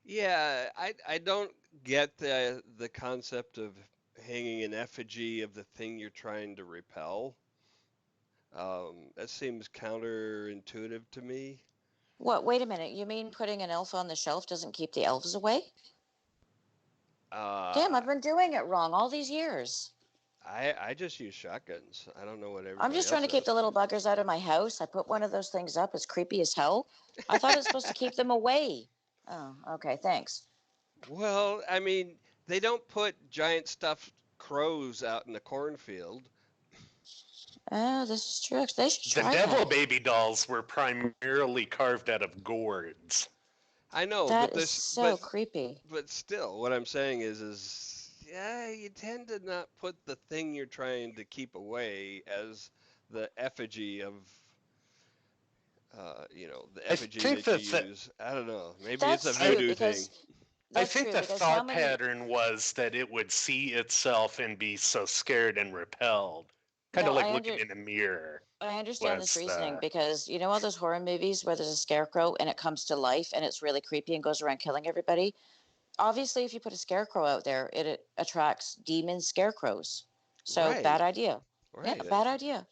yeah, I don't get the concept of hanging an effigy of the thing you're trying to repel. That seems counterintuitive to me. What? Wait a minute. You mean putting an elf on the shelf doesn't keep the elves away? Uh, Damn, I've been doing it wrong all these years. I just use shotguns. I don't know what I'm everybody just trying else to keep does. the little buggers out of my house. I put one of those things up. It's creepy as hell. I thought it's supposed to keep them away. Oh, okay. Thanks. Well, I mean, they don't put giant stuffed crows out in the cornfield. Oh, this is true. They should The try Devil that. Baby dolls were primarily carved out of gourds. I know, That is so creepy. but still, what I'm saying is yeah, you tend to not put the thing you're trying to keep away as the effigy of the I effigy think that you that use. I don't know. Maybe it's That's a I, true voodoo thing. because I that's think true the because how thought many? pattern was that it would see itself and be so scared and repelled, kind No, of like looking in a mirror. I understand this Was reasoning because all those horror movies where there's a scarecrow and it comes to life and it's really creepy and goes around killing everybody. Obviously, if you put a scarecrow out there, it attracts demon scarecrows. So bad Right, idea. Yeah, right. bad idea.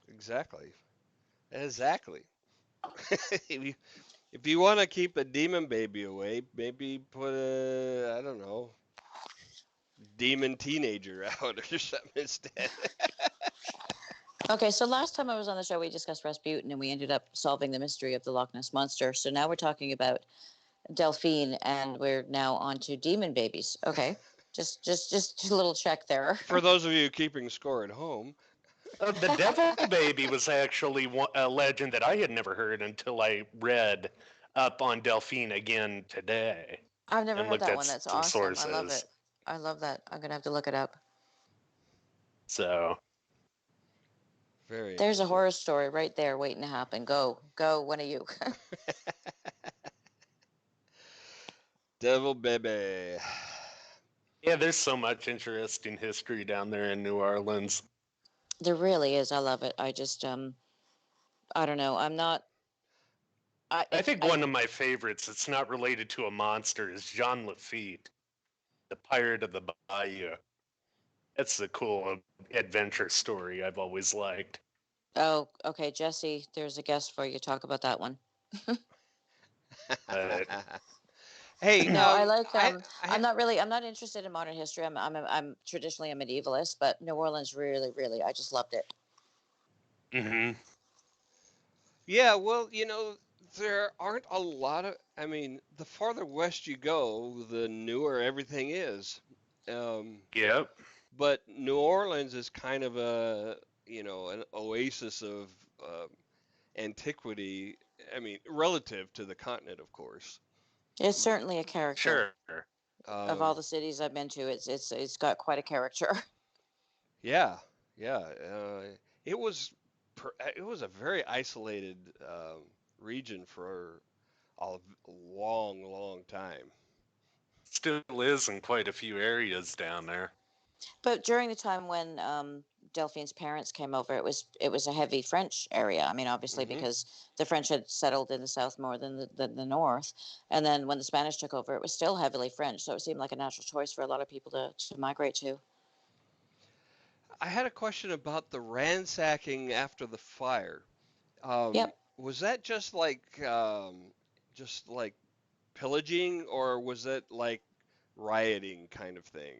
Exactly. Exactly. if you, if you want to keep a demon baby away, maybe put a, I don't know, demon teenager out or something instead. Okay, so last time I was on the show, we discussed Rasputin and we ended up solving the mystery of the Loch Ness Monster. So now we're talking about Delphine and we're now on to demon babies. Okay, just a little check there. For those of you keeping score at home, the Devil Baby was actually a legend that I had never heard until I read up on Delphine again today I've never and heard looked that at one. That's some awesome. I love sources. it. I love that. I'm gonna have to look it up. So Very There's a interesting. horror story right there waiting to happen. Go, one of you. Devil baby. Yeah, there's so much interesting history down there in New Orleans. There really is. I love it. I just I don't know. I'm not. I think one of my favorites, it's not related to a monster, is Jean Lafitte, the Pirate of the Bayou. That's a cool adventure story I've always liked. Oh, okay, Jesse. There's a guest for you. Talk about that one. But Hey, No, I like. I, I'm not interested in modern history. I'm traditionally a medievalist, but New Orleans really, really. I just loved it. hmm yeah, well, there aren't a lot of, I mean, the farther west you go, the newer everything is. Um, Yep. but New Orleans is kind of an oasis of antiquity. I mean, relative to the continent, of course. It's certainly a character Sure. of all Um, the cities I've been to. It's got quite a character. yeah, yeah. It was it was a very isolated region for a long, long time. Still is in quite a few areas down there. But during the time when Delphine's parents came over, it was a heavy French area. I mean, obviously Hmm. because the French had settled in the south more than the north, and then when the Spanish took over, it was still heavily French. So it seemed like a natural choice for a lot of people to migrate to. I had a question about the ransacking after the fire. Yep, Was that just like pillaging, or was that like rioting kind of thing?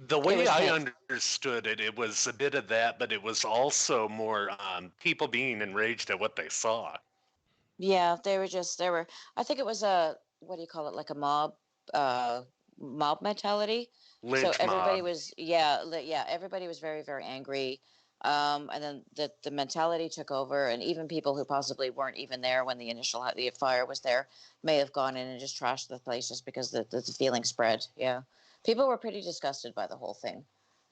The it way was I mixed. understood it, it was a bit of that, but it was also more people being enraged at what they saw. Yeah, they were. I think it was a, what do you call it, like a uh, mob mentality. So Lynch everybody mob. was, yeah, everybody was very, very angry. And then the mentality took over, and even people who possibly weren't even there when the fire was there may have gone in and just trashed the place just because the feeling spread. Yeah, people were pretty disgusted by the whole thing.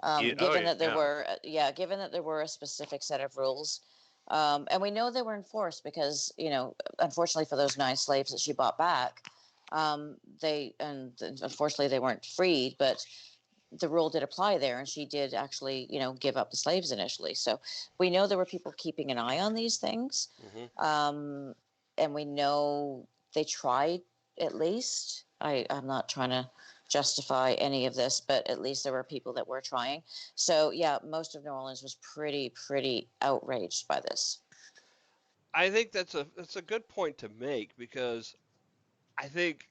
Yeah, oh, Given that there yeah. were, given that there were a specific set of rules, and we know they were enforced because, unfortunately for those 9 slaves that she bought back, unfortunately they weren't freed, but the rule did apply there, and she did actually, give up the slaves initially. So we know there were people keeping an eye on these things, Hmm. um, and we know they tried at least. I'm not trying to justify any of this, but at least there were people that were trying. So yeah, most of New Orleans was pretty outraged by this. I think that's a good point to make because I think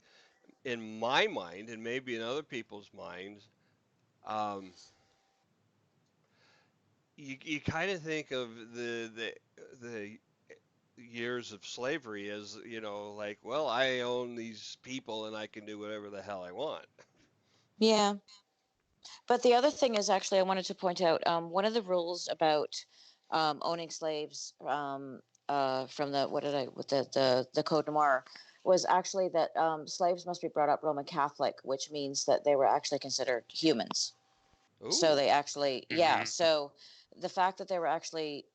in my mind and maybe in other people's minds, um, you kind of think of the years of slavery as like, well, I own these people and I can do whatever the hell I want. Yeah, but the other thing is, actually, I wanted to point out, one of the rules about owning slaves, from the, what did I with the Code Noir, was actually that slaves must be brought up Roman Catholic, which means that they were actually considered humans. So Ooh. they actually, yeah. hmm So the fact that they were actually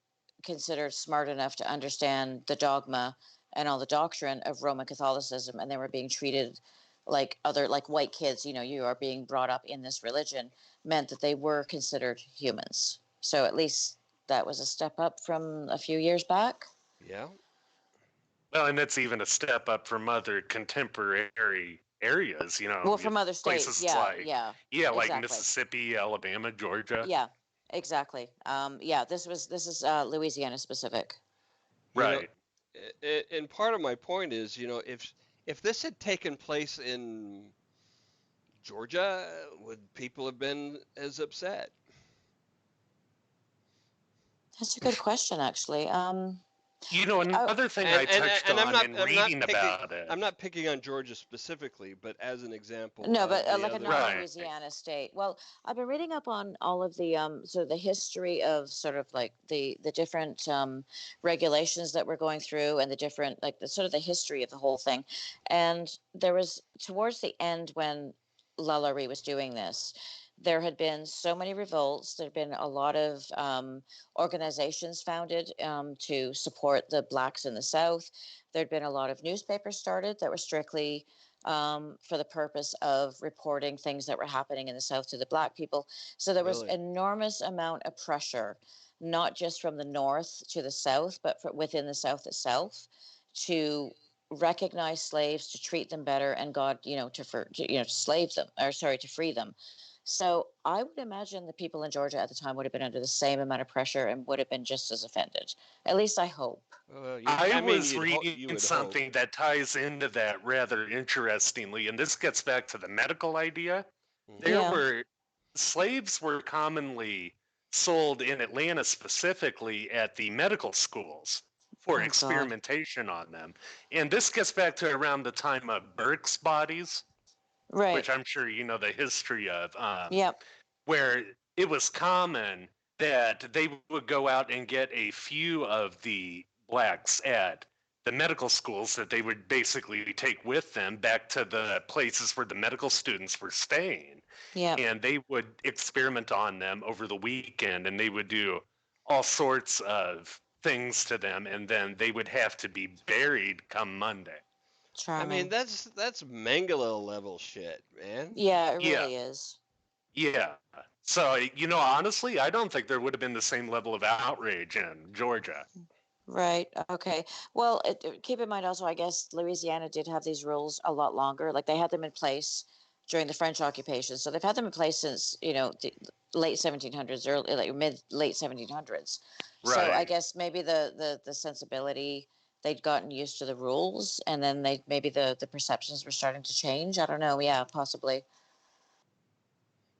considered smart enough to understand the dogma and all the doctrine of Roman Catholicism, and they were being treated like other, like white kids, you are being brought up in this religion, meant that they were considered humans. So at least that was a step up from a few years back. Yeah. Well, and that's even a step up from other contemporary areas, Well, from other states, places yeah, like, yeah, yeah, like exactly, Mississippi, Alabama, Georgia. yeah, exactly. Yeah, this is Louisiana specific. You know, Right. and part of my point is, if this had taken place in Georgia, would people have been as upset? That's a good question, actually. Oh, Another thing And I and touched and I'm on not in I'm not reading picking about it. I'm not picking on Georgia specifically, but as an example no, but of the like a other. Right. non-Louisiana state. Well, I've been reading up on all of the sort of the history of sort of like the different regulations that we're going through, and the different, like, the sort of the history of the whole thing. And there was, towards the end, when LaLaurie was doing this, there had been so many revolts. There had been a lot of organizations founded to support the blacks in the South. There'd been a lot of newspapers started that were strictly for the purpose of reporting things that were happening in the South to the black people. So there was Really? enormous amount of pressure, not just from the North to the South, but within the South itself, to recognize slaves, to treat them better, and God, to slave them, or sorry, to free them. So I would imagine the people in Georgia at the time would have been under the same amount of pressure and would have been just as offended. At least I hope. I I mean, was reading you would hope. something that ties into that rather interestingly, and this gets back to the medical idea. Hmm. There Yeah. were slaves were commonly sold in Atlanta specifically at the medical schools for Oh God. experimentation on them. And this gets back to around the time of Burke's bodies, Right. which I'm sure you know the history of. Yep. Where it was common that they would go out and get a few of the blacks at the medical schools that they would basically take with them back to the places where the medical students were staying. Yep. And they would experiment on them over the weekend, and they would do all sorts of things to them, and then they would have to be buried come Monday. I mean, Charming. that's Mangala level shit, man. Yeah, it Yeah, really is. yeah. So, honestly, I don't think there would have been the same level of outrage in Georgia. Right. Okay. Well, keep in mind also, I guess Louisiana did have these rules a lot longer. Like they had them in place during the French occupation. So they've had them in place since, the late 1700s, early, like late 1700s. So I Right. guess maybe the sensibility, they'd gotten used to the rules, and then maybe the perceptions were starting to change. I don't know. Yeah, possibly.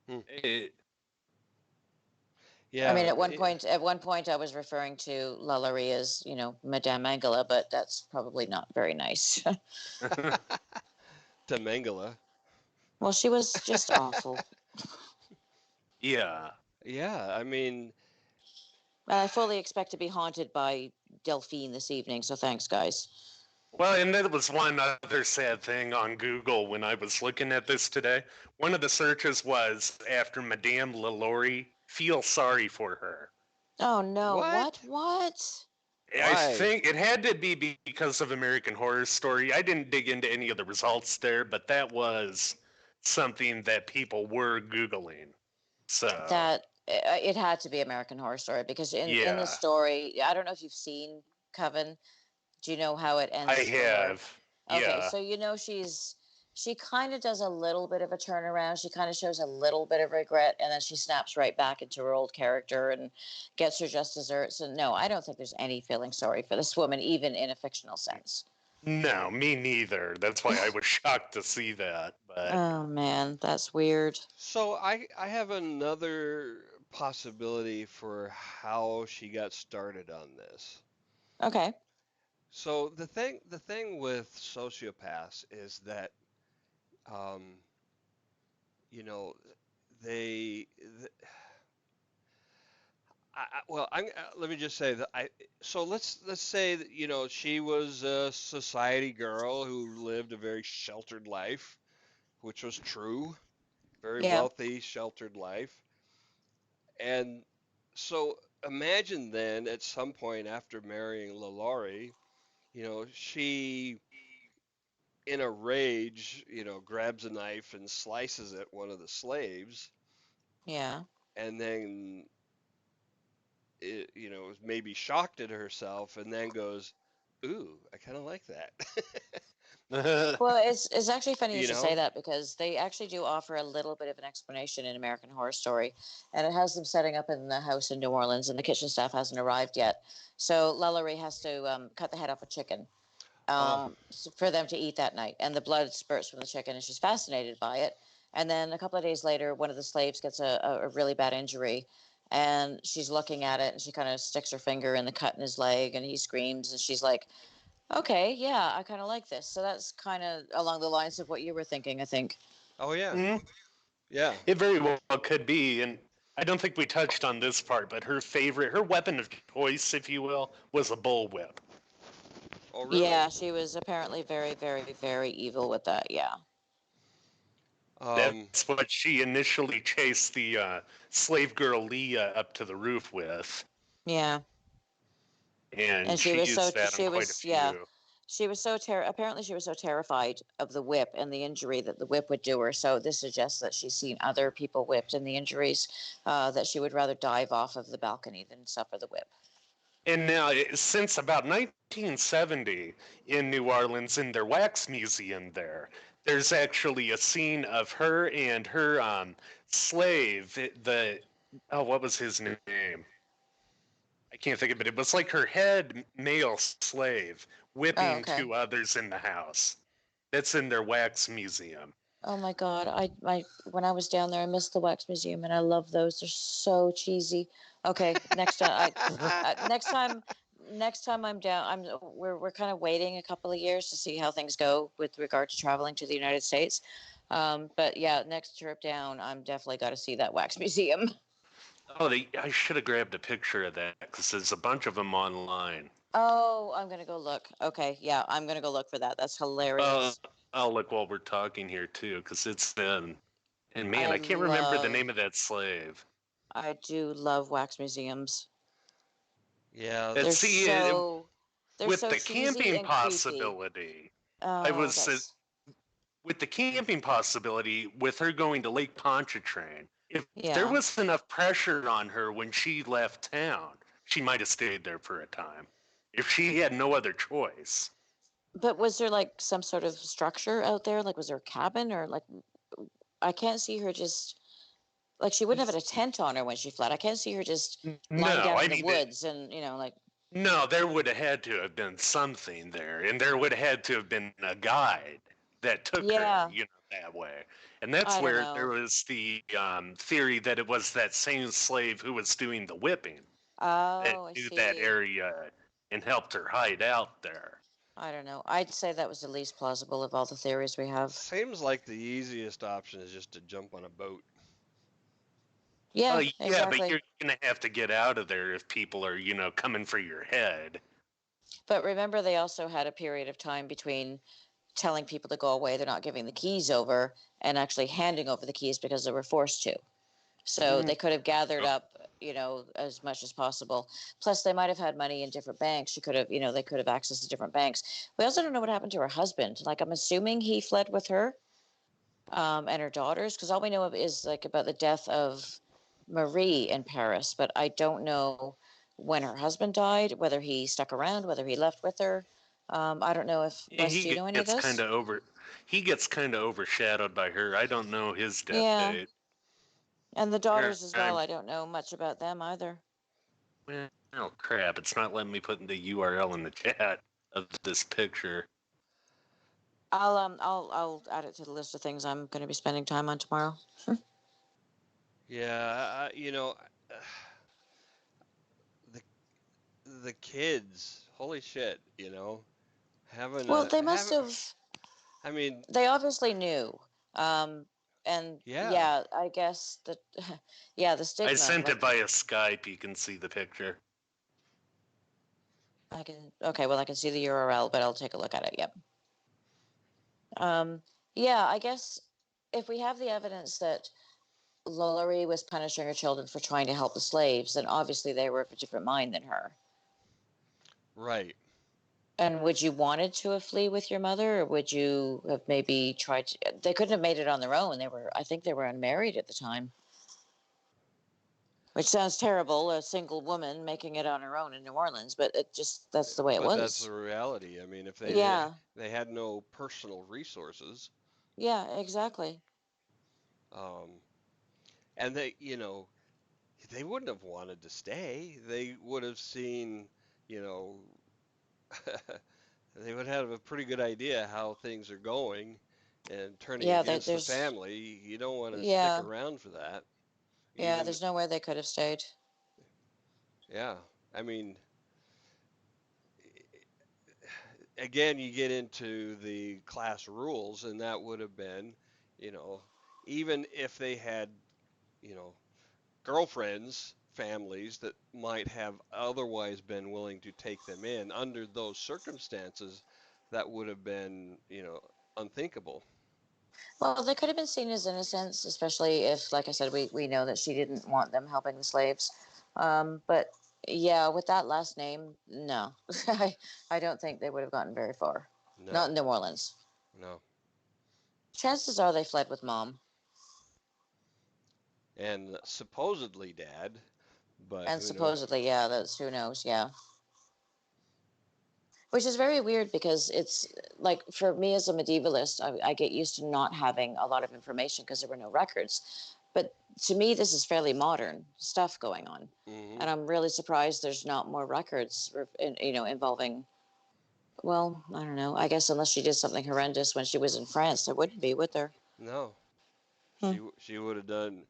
Hmm. It, I mean, Yeah. at one point, I was referring to LaLaurie as, Madame Mangala, but that's probably not very nice. To Mangala. Well, she was just awful. yeah. Yeah, I mean, And I fully expect to be haunted by Delphine this evening, so thanks, guys. Well, and that was one other sad thing on Google when I was looking at this today. One of the searches was after Madame LaLaurie, feel sorry for her. Oh no, what? what? What? I Why? think it had to be because of American Horror Story. I didn't dig into any of the results there, but that was something that people were Googling. So, That it had to be American Horror Story because in the yeah, story, I don't know if you've seen Coven. Do you know how it I ends for her? have. Okay, Yeah. so she kind of does a little bit of a turnaround. She kind of shows a little bit of regret, and then she snaps right back into her old character and gets her just desserts. And no, I don't think there's any feeling sorry for this woman, even in a fictional sense. No, me neither. That's why I was shocked to see that. But Oh man, that's weird. So I have another possibility for how she got started on this. Okay. So the thing with sociopaths is that um, you know they th well let me just say that I so let's say that she was a society girl who lived a very sheltered life, which was true, very Yeah. wealthy, sheltered life. And so imagine then at some point after marrying LaLaurie, she in a rage, grabs a knife and slices at one of the slaves, Yeah. and then is maybe shocked at herself, and then goes, "Ooh, I kind of like that." Well, it's actually funny you you should say know? that because they actually do offer a little bit of an explanation in American Horror Story, and it has them setting up in the house in New Orleans, and the kitchen staff hasn't arrived yet. So LaLaurie has to cut the head off a chicken Oh, for them to eat that night, and the blood spurts from the chicken, and she's fascinated by it. And then a couple of days later, one of the slaves gets a really bad injury, and she's looking at it, and she kind of sticks her finger in the cut in his leg, and he screams, and she's like, okay, yeah, I kind of like this. So that's kind of along the lines of what you were thinking, I think. oh yeah, mm, yeah. it very well could be. And I don't think we touched on this part, but her weapon of choice, if you will, was a bullwhip. Oh really? Yeah, she was apparently very, very, very evil with that. Yeah. Um, That's what she initially chased the slave girl Leah up to the roof with, Yeah. and And she used that on she quite a was, yeah, few. she was apparently she was so terrified of the whip and the injury that the whip would do her. So this suggests that she's seen other people whipped and the injuries, that she would rather dive off of the balcony than suffer the whip. And now, since about 1970 in New Orleans, in their wax museum there's actually a scene of her and her slave, what was his name? I can't think of it. It was like her head male slave Oh, whipping okay. two others in the house. That's in their wax museum. Oh my God. When I was down there, I missed the wax museum and I love those. They're so cheesy. Okay. Next time, next time I'm down, we're kind of waiting a couple of years to see how things go with regard to traveling to the United States. But yeah, next trip down, I'm definitely got to see that wax museum. Oh, I should have grabbed a picture of that because there's a bunch of them online. Oh, I'm gonna go look. Okay, yeah, I'm gonna go look for that. That's Uh, hilarious. I'll look while we're talking here too because it's in. And man, I I can't remember the love, name of that slave. I do love wax museums. yeah, They're Let's see, so, they're with so the cheesy camping and creepy. possibility, I Oh, was that's, with the camping possibility with her going to Lake Pontchartrain. If there yeah. was enough pressure on her when she left town, she might have stayed there for a time. If she had no other choice. But was there like some sort of structure out there? Like, was there a cabin or like, I can't see her just, like, she wouldn't have had a tent on her when she fled. I can't see her just lying No, down I in the mean, woods and, like, no, there would have had to have been something there, and there would have had to have been a guide that took her, yeah, that way. And that's I don't where there know. was the theory that it was that same slave who was doing the whipping that Oh, I knew that see. area and helped her hide out there. I don't know. I'd say that was the least plausible of all the theories we have. seems like the easiest option is just to jump on a boat. Yeah, Yeah, but exactly. you're gonna have to get out of there if people are, coming for your head. But remember, they also had a period of time between telling people to go away, they're not giving the keys over, and actually handing over the keys because they were forced to. So Mm, they could have gathered up, as much as possible. Plus, they might have had money in different banks. She could have, they could have access to different banks. We also don't know what happened to her husband. Like, I'm assuming he fled with her, and her daughters, because all we know of is like about the death of Marie in Paris, but I don't know when her husband died, whether he stuck around, whether he left with her. I don't know if yeah, Wes, do you know any of this? he gets kind of overshadowed by her. I don't know his death Yeah, date. and the Here, daughters as well. I don't know much about them either. well, crap! It's not letting me put the URL in the chat of this picture. I'll add it to the list of things I'm going to be spending time on tomorrow. Yeah, the the kids, holy shit, having Well, a they must having. have. I mean, They obviously knew, and yeah, yeah, I guess that, yeah, the I stigma. sent it Like, via Skype. You can see the picture. I can, okay, well, I can see the URL, but I'll take a look at it. Yep. Um, yeah, I guess if we have the evidence that LaLaurie was punishing her children for trying to help the slaves, then obviously they were of a different mind than her. right. And would you wanted to flee with your mother, or would you have maybe tried to? They couldn't have made it on their own. I think they were unmarried at the time, which sounds terrible. A single woman making it on her own in New Orleans, but that's the way it But that's the was. reality. I mean, if Yeah, they had no personal resources, yeah, exactly. um, and they wouldn't have wanted to stay. They would have seen, you know, they would have a pretty good idea how things are going and turning Yeah, against the there's, family. You don't want to stick yeah, around for that. yeah. Even, There's nowhere they could have stayed. yeah, I mean, again, you get into the class rules, and that would have been, you know, even if they had, you know, girlfriends, families that might have otherwise been willing to take them in under those circumstances, that would have been, unthinkable. Well, they could have been seen as innocents, especially if, like I said, we know that she didn't want them helping the slaves. But yeah, with that last name, no, I don't think they would have gotten very far. Not No, in New Orleans. no. Chances are they fled with mom, And supposedly dad, but and who knows? supposedly, yeah, that's who knows, yeah. Which is very weird because it's like for me as a medievalist, I get used to not having a lot of information because there were no records. But to me, this is fairly modern stuff going on, Hmm. and I'm really surprised there's not more records, involving. Well, I don't know. I guess unless she did something horrendous when she was in France, there wouldn't be, would there? No, Hmm. she would have done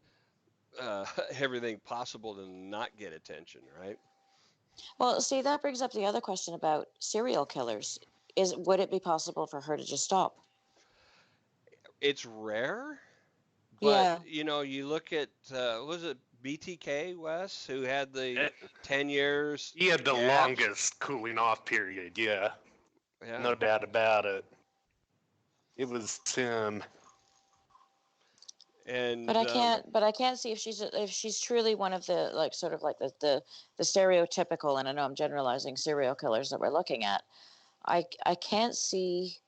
everything possible to not get attention, right? Well, see, that brings up the other question about serial killers. Would it be possible for her to just stop? It's rare, but Yeah, you look at was it BTK Wes who had the Eh, 10 years He had the gaps? longest cooling off period, yeah. Yeah, No doubt about it. It was him. but and I can't see if she's truly one of the like sort of like the stereotypical, and I know I'm generalizing, serial killers that we're looking at. I can't see,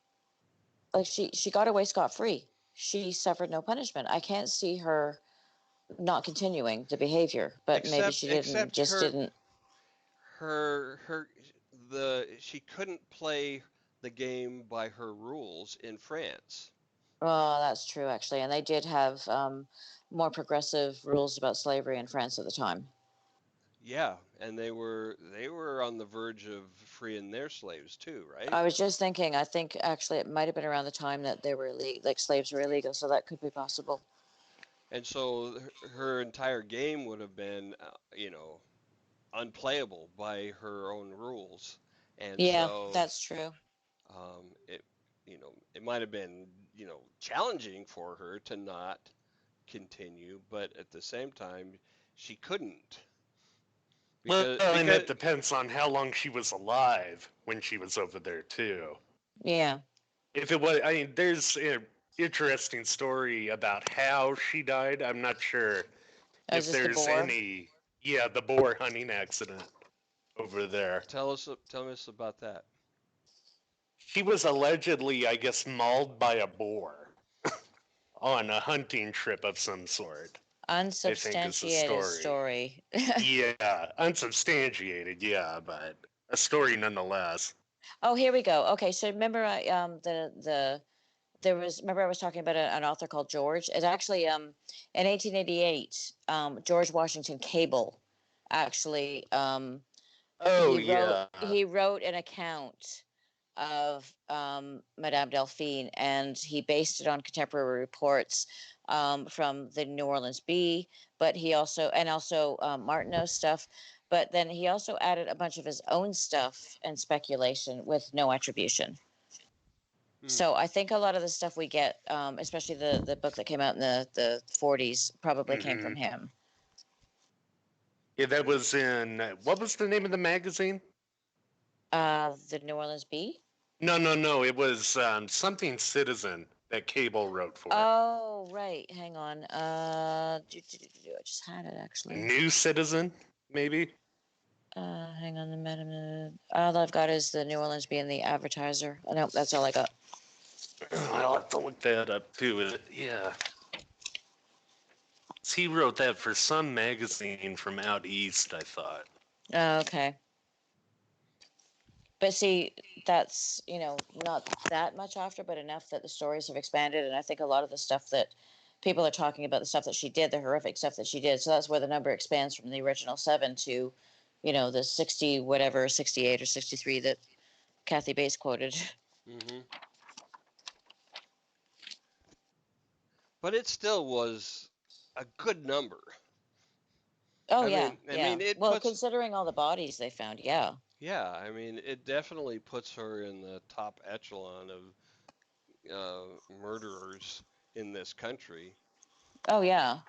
like, she got away scot free. She suffered no punishment. I can't see her not continuing the behavior, but maybe except she didn't except just didn't. her the she couldn't play the game by her rules in France. Oh, that's true actually, and they did have more progressive rules about slavery in France at the time. Yeah, and they were on the verge of freeing their slaves too, right? I was just thinking, I think actually it might have been around the time that they were like slaves were illegal, so that could be possible. And so her entire game would have been, unplayable by her own rules. And Yeah, so that's true. it might have been, challenging for her to not continue, but at the same time, she couldn't Well, because and because it depends on how long she was alive when she was over there, too. Yeah. If it was, I mean, there's an interesting story about how she died. I'm not sure Oh, is if this the there's boar? any, yeah, the boar hunting accident over there. tell us about that. She was allegedly, I guess, mauled by a boar on a hunting trip of some sort, I think is the Unsubstantiated story. story. Yeah, unsubstantiated, yeah, but a story nonetheless. Oh, here we go. Okay, so remember I there was, remember I was talking about an author called George. It actually in 1888 George Washington Cable actually Oh, he wrote yeah. he wrote an account of Madame Delphine, and he based it on contemporary reports from the New Orleans Bee, but he also Martineau stuff. But then he also added a bunch of his own stuff and speculation with no attribution. Hmm. So I think a lot of the stuff we get, especially the book that came out in the 40s, probably came Hmm. from him. Yeah, that was in, what was the name of the magazine? The New Orleans Bee. No. It was something Citizen that Cable wrote for. Oh, right. Hang on. I just had it actually. New Citizen, maybe? Hang on a minute. All I've got is the New Orleans Bee and the Advertiser. Oh, no, that's all I got. I'll have to look that up too. Yeah. He wrote that for some magazine from out east, I thought. Okay. But see, that's, not that much after, but enough that the stories have expanded. And I think a lot of the stuff that people are talking about, the stuff that she did, the horrific stuff that she did. So that's where the number expands from the original 7 to, the 60, whatever, 68 or 63 that Kathy Bates quoted. Hmm. But it still was a good number. Oh, I yeah. mean, I Yeah. mean, it Well, puts, considering all the bodies they found, yeah. yeah, I mean, it definitely puts her in the top echelon of murderers in this country. Oh, yeah.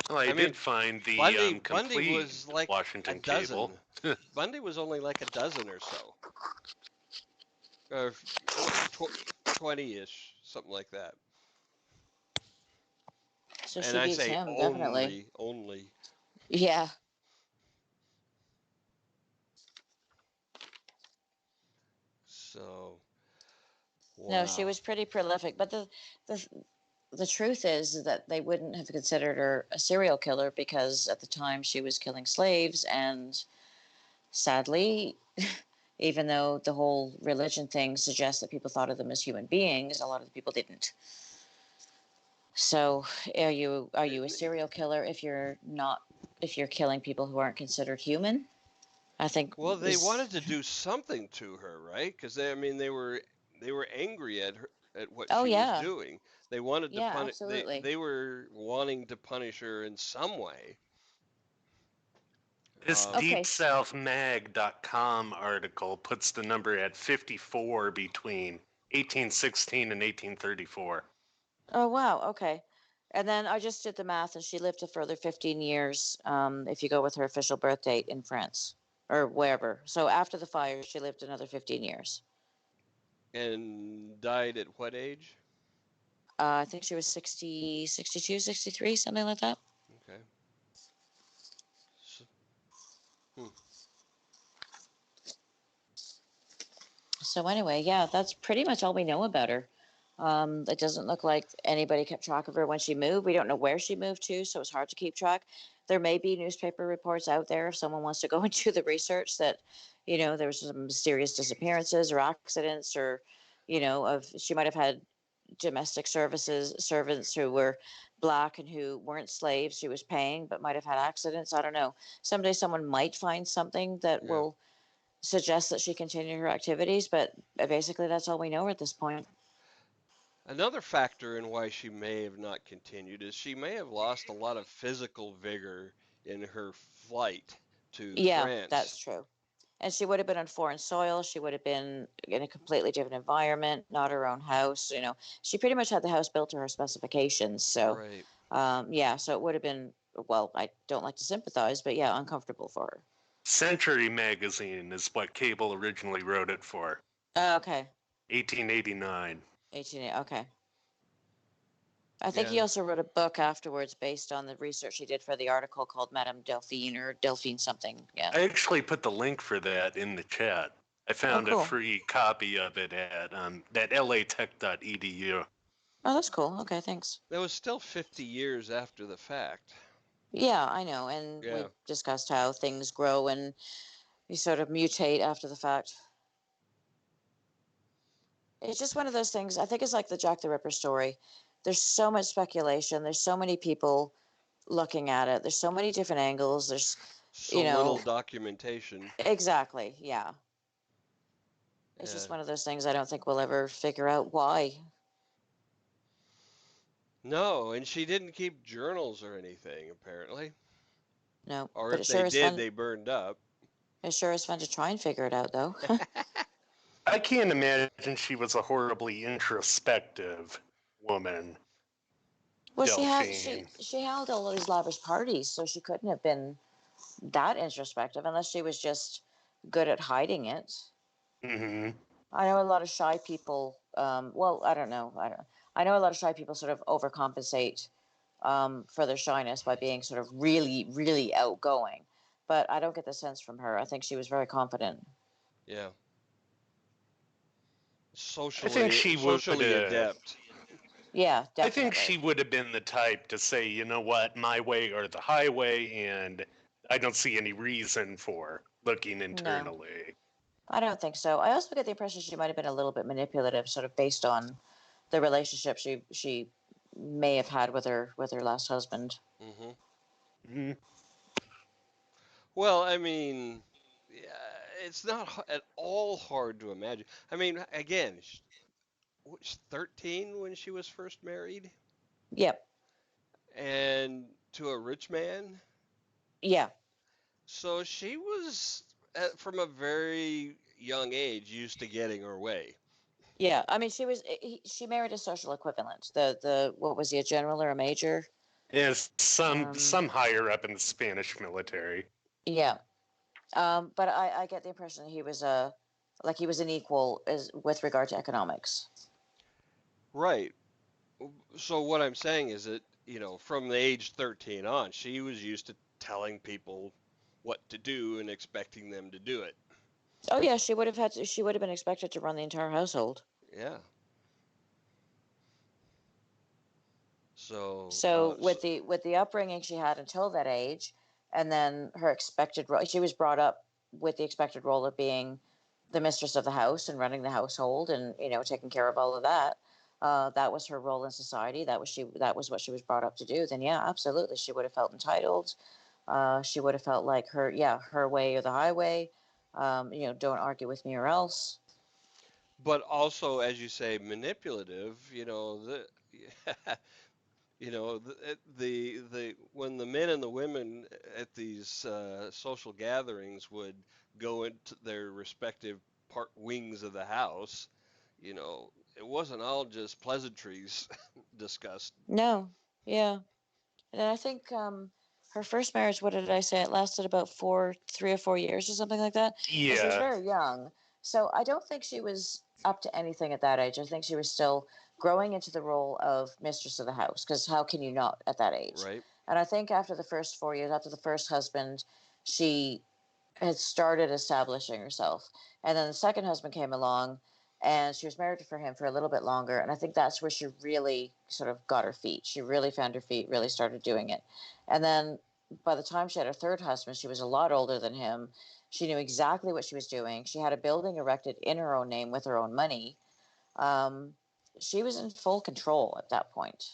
Well, I I mean, did find the Bundy complete was like a Washington Cable. dozen. Bundy was only like a dozen or so, or 20-ish something like that. So And she I beats say him, definitely. only. Yeah. So, No, she wow. was pretty prolific. But the the truth is that they wouldn't have considered her a serial killer because at the time she was killing slaves, and sadly, even though the whole religion thing suggests that people thought of them as human beings, a lot of the people didn't. So, are you a serial killer if you're not, if you're killing people who aren't considered human? I think Well, they is wanted to do something to her, right? Because I mean, they were angry at her at what oh she was yeah, doing. They wanted to yeah, punish. They absolutely. they were wanting to punish her in some way. This Um, Okay. DeepSouthMag.com article puts the number at 54 between 1816 and 1834. Oh wow. Okay. And then I just did the math, and she lived a further 15 years. If you go with her official birth date in France or wherever. So after the fire, she lived another 15 years. and died at what age? I think she was 60, 62, 63, something like that. Okay. So, hmm. So anyway, yeah, that's pretty much all we know about her. It doesn't look like anybody kept track of her when she moved. We don't know where she moved to, so it's hard to keep track. There may be newspaper reports out there if someone wants to go into the research that, there was some mysterious disappearances or accidents, or, of she might have had domestic services servants who were black and who weren't slaves she was paying but might have had accidents. I don't know. Someday someone might find something that Yeah. will suggest that she continued her activities, but basically that's all we know at this point. Another factor in why she may have not continued is she may have lost a lot of physical vigor in her flight to Yeah, France. that's true. And she would have been on foreign soil. She would have been in a completely different environment, not her own house. She pretty much had the house built to her specifications. So, Right. yeah, so it would have been, well, I don't like to sympathize, but yeah, uncomfortable for her. Century Magazine is what Cable originally wrote it for. Okay. 1889. 18, okay. I think Yeah. he also wrote a book afterwards based on the research he did for the article called Madame Delphine or Delphine something. Yeah. I actually put the link for that in the chat. I Oh, found a cool. free copy of it at that latech.edu. Oh, that's cool. Okay, thanks. That was still 50 years after the fact. Yeah, I know. And Yeah. we discussed how things grow and you sort of mutate after the fact. It's just one of those things. I think it's like the Jack the Ripper story. There's so much speculation. There's so many people looking at it. There's so many different angles. There's, So you little know, documentation. exactly. Yeah. It's Yeah. just one of those things I don't think we'll ever figure out why. No, and she didn't keep journals or anything, apparently. No, Or but if they did, they burned up. It sure is fun to try and figure it out, though. I can't imagine she was a horribly introspective woman, Well, Delphine. she held all these lavish parties, so she couldn't have been that introspective unless she was just good at hiding it. Hmm. I know a lot of shy people. Well, I don't know. I know a lot of shy people sort of overcompensate for their shyness by being sort of really, really outgoing. But I don't get the sense from her. I think she was very confident. Yeah. I think Socially she would socially have. adept. Yeah, I think definitely. she would have been the type to say, you know what, my way or the highway, and I don't see any reason for looking No, internally. I don't think so. I also get the impression she might have been a little bit manipulative, sort of based on the relationship she may have had with her last husband. Hmm. Hmm. Well, I mean, yeah, it's not at all hard to imagine. I mean, again, she was 13 when she was first married, Yep. and to a rich man. Yeah. So she was, from a very young age, used to getting her way. Yeah. I mean, she married a social equivalent. The what was he, a general or a major? As Um. some higher up in the Spanish military. Yeah. But I get the impression he was a like he was an equal as with regard to economics. Right. So what I'm saying is that, from the age 13 on, she was used to telling people what to do and expecting them to do it. Oh yeah, she would have had to, she would have been expected to run the entire household. Yeah. So, So with the upbringing she had until that age, and then her expected role, she was brought up with the expected role of being the mistress of the house and running the household, and taking care of all of that. That was her role in society. That was what she was brought up to do. Then yeah, absolutely, she would have felt entitled. She would have felt like her way or the highway. Don't argue with me or else. but also, as you say, manipulative. The when the men and the women at these social gatherings would go into their respective part wings of the house, it wasn't all just pleasantries discussed. No, yeah. And I think her first marriage, what did I say? It lasted about 3 or 4 years or something like that. And she was Yeah. very young. So I don't think she was up to anything at that age. I think she was still growing into the role of mistress of the house, because how can you not at that age? Right? And I think after the first 4 years, after the first husband, she had started establishing herself. And then the second husband came along, and she was married for him for a little bit longer. And I think that's where she really sort of got her feet. She really found her feet, really started doing it. And then by the time she had her third husband, she was a lot older than him. She knew exactly what she was doing. She had a building erected in her own name with her own money. Um, she was in full control at that point.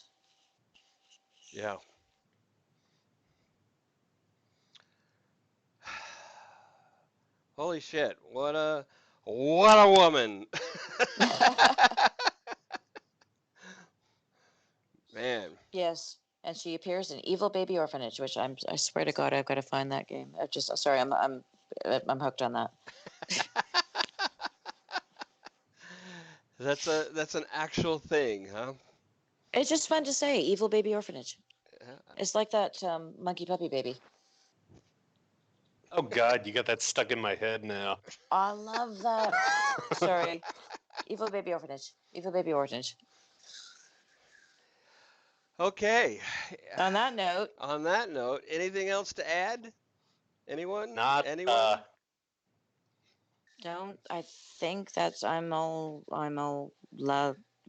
Yeah. Holy shit! What a woman, man. Yes, and she appears in Evil Baby Orphanage, which I swear to God, I've got to find that game. I just sorry, I'm hooked on that. That's an actual thing, huh? It's just fun to say, Evil Baby Orphanage. Yeah. It's like that Monkey Puppy Baby. Oh God, you got that stuck in my head now. I love that. Sorry, Evil Baby Orphanage. Evil Baby Orphanage. Okay. On that note, On that note, anything else to add? Anyone? Not Anyone? don't I think that's I'm all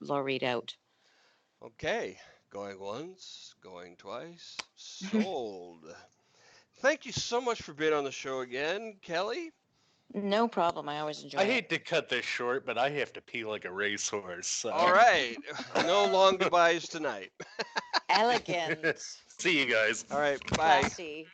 lauried out. Okay. Going once, going twice. Sold. Thank you so much for being on the show again, Kelly. No problem. I always I enjoy it. hate to cut this short, but I have to pee like a racehorse. All So. right. No long goodbyes tonight. Elegant, See you guys. All right. Bye. classy.